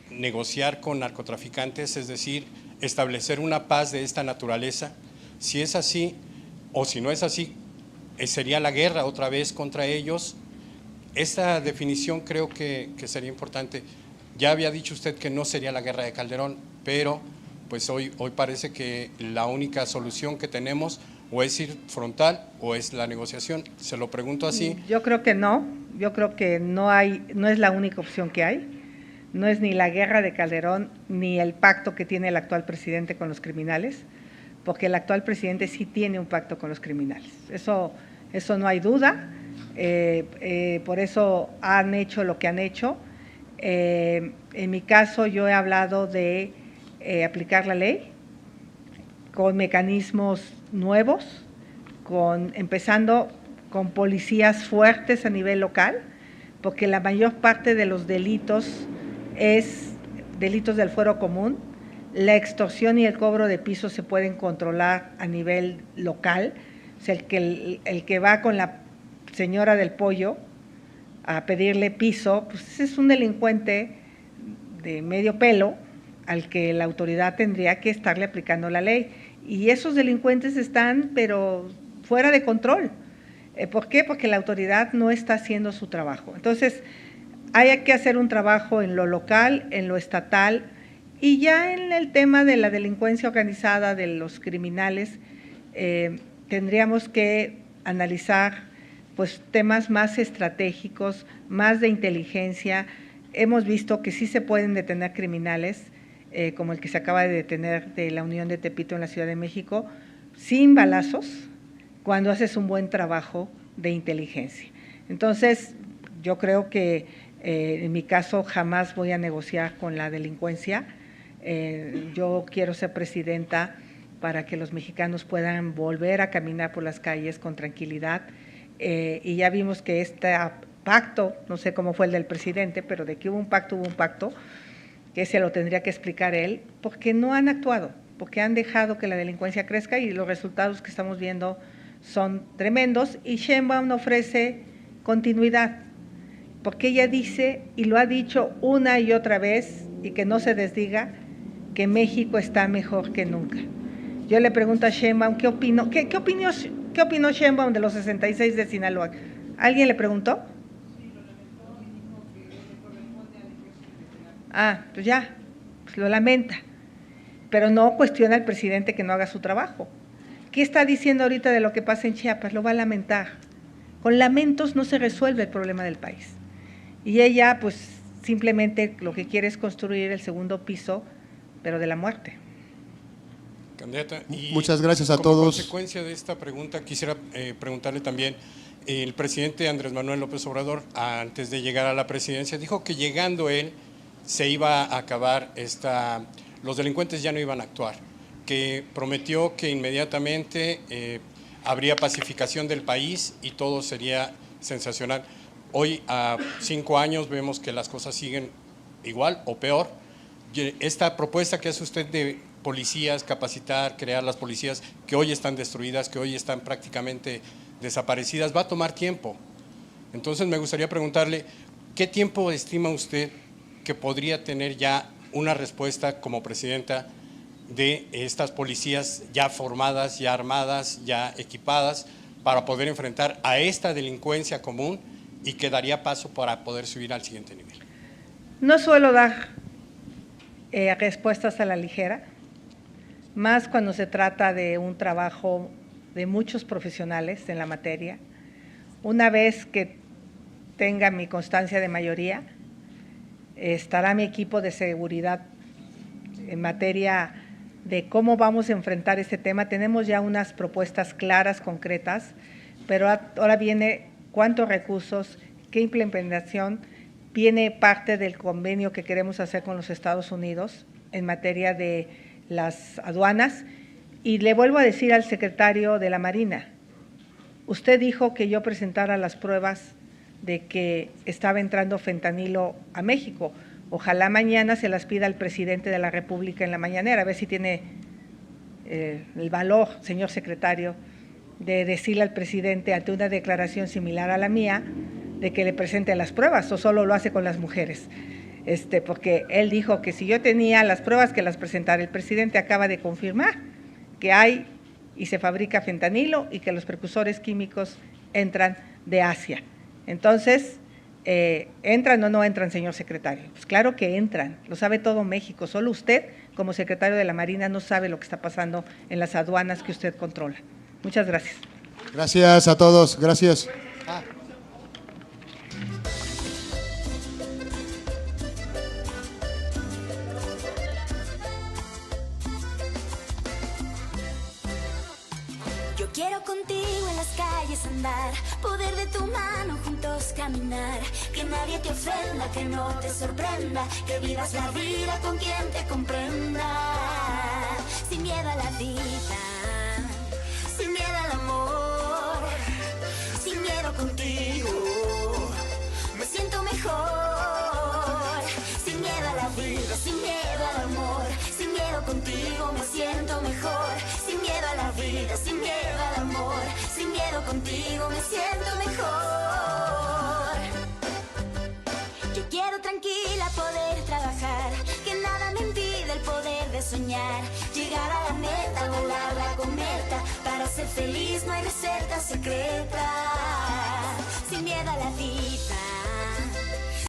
negociar con narcotraficantes, es decir, establecer una paz de esta naturaleza? Si es así, o si no es así, ¿sería la guerra otra vez contra ellos? Esta definición creo que sería importante. Ya había dicho usted que no sería la guerra de Calderón, pero pues hoy parece que la única solución que tenemos o es ir frontal o es la negociación. Se lo pregunto así. Yo creo que no no es la única opción que hay. No es ni la guerra de Calderón ni el pacto que tiene el actual presidente con los criminales, porque el actual presidente sí tiene un pacto con los criminales. Eso no hay duda. Por eso han hecho lo que han hecho. En mi caso, yo he hablado de aplicar la ley con mecanismos nuevos, empezando con policías fuertes a nivel local, porque la mayor parte de los delitos es delitos del fuero común. La extorsión y el cobro de piso se pueden controlar a nivel local. O sea, el que va con la señora del pollo a pedirle piso, pues ese es un delincuente de medio pelo al que la autoridad tendría que estarle aplicando la ley. Y esos delincuentes están, pero fuera de control. ¿Por qué? Porque la autoridad no está haciendo su trabajo. Entonces, hay que hacer un trabajo en lo local, en lo estatal, y ya en el tema de la delincuencia organizada, de los criminales, tendríamos que analizar pues temas más estratégicos, más de inteligencia. Hemos visto que sí se pueden detener criminales, como el que se acaba de detener de la Unión de Tepito en la Ciudad de México, sin balazos, cuando haces un buen trabajo de inteligencia. Entonces, yo creo que en mi caso jamás voy a negociar con la delincuencia. Yo quiero ser presidenta para que los mexicanos puedan volver a caminar por las calles con tranquilidad. Y ya vimos que este pacto, no sé cómo fue el del presidente, pero de que hubo un pacto, que se lo tendría que explicar él, porque no han actuado, porque han dejado que la delincuencia crezca y los resultados que estamos viendo son tremendos. Y Sheinbaum ofrece continuidad, porque ella dice, y lo ha dicho una y otra vez, y que no se desdiga, que México está mejor que nunca. Yo le pregunto a Sheinbaum, ¿qué opinó Sheinbaum de los 66 de Sinaloa? ¿Alguien le preguntó? Pues ya, pues lo lamenta, pero no cuestiona al presidente que no haga su trabajo. ¿Qué está diciendo ahorita de lo que pasa en Chiapas? Lo va a lamentar. Con lamentos no se resuelve el problema del país. Y ella, pues, simplemente lo que quiere es construir el segundo piso, pero de la muerte. Candidata, y muchas gracias a como todos. consecuencia de esta pregunta, quisiera preguntarle también, el presidente Andrés Manuel López Obrador, antes de llegar a la presidencia, dijo que llegando él se iba a acabar los delincuentes ya no iban a actuar, que prometió que inmediatamente habría pacificación del país y todo sería sensacional. Hoy, a 5 años, vemos que las cosas siguen igual o peor. Esta propuesta que hace usted de policías, capacitar, crear las policías que hoy están destruidas, que hoy están prácticamente desaparecidas, va a tomar tiempo. Entonces me gustaría preguntarle, ¿qué tiempo estima usted que podría tener ya una respuesta como presidenta de estas policías ya formadas, ya armadas, ya equipadas, para poder enfrentar a esta delincuencia común y que daría paso para poder subir al siguiente nivel? No suelo dar respuestas a la ligera, más cuando se trata de un trabajo de muchos profesionales en la materia. Una vez que tenga mi constancia de mayoría, estará mi equipo de seguridad en materia de cómo vamos a enfrentar este tema. Tenemos ya unas propuestas claras, concretas, pero ahora viene cuántos recursos, qué implementación. Viene parte del convenio que queremos hacer con los Estados Unidos en materia de las aduanas. Y le vuelvo a decir al secretario de la Marina, usted dijo que yo presentara las pruebas de que estaba entrando fentanilo a México. Ojalá mañana se las pida al presidente de la República en la mañanera, a ver si tiene el valor, señor secretario, de decirle al presidente ante una declaración similar a la mía, de que le presente las pruebas, o solo lo hace con las mujeres. Porque él dijo que si yo tenía las pruebas, que las presentara. El presidente acaba de confirmar que hay y se fabrica fentanilo y que los precursores químicos entran de Asia. Entonces, ¿entran o no entran, señor secretario? Pues claro que entran, lo sabe todo México, solo usted, como secretario de la Marina, no sabe lo que está pasando en las aduanas que usted controla. Muchas gracias. Gracias a todos, gracias. Quiero contigo en las calles andar, poder de tu mano juntos caminar, que nadie te ofenda, que no te sorprenda, que vivas la vida con quien te comprenda, sin miedo a la vida, sin miedo al amor, sin miedo contigo, me siento mejor, sin miedo a la vida, sin miedo al amor, sin miedo contigo, me siento mejor, sin miedo a la vida, sin miedo al amor, sin miedo contigo me siento mejor. Yo quiero tranquila poder trabajar, que nada me impide el poder de soñar, llegar a la meta, volar la cometa, para ser feliz no hay receta secreta, sin miedo a la vida.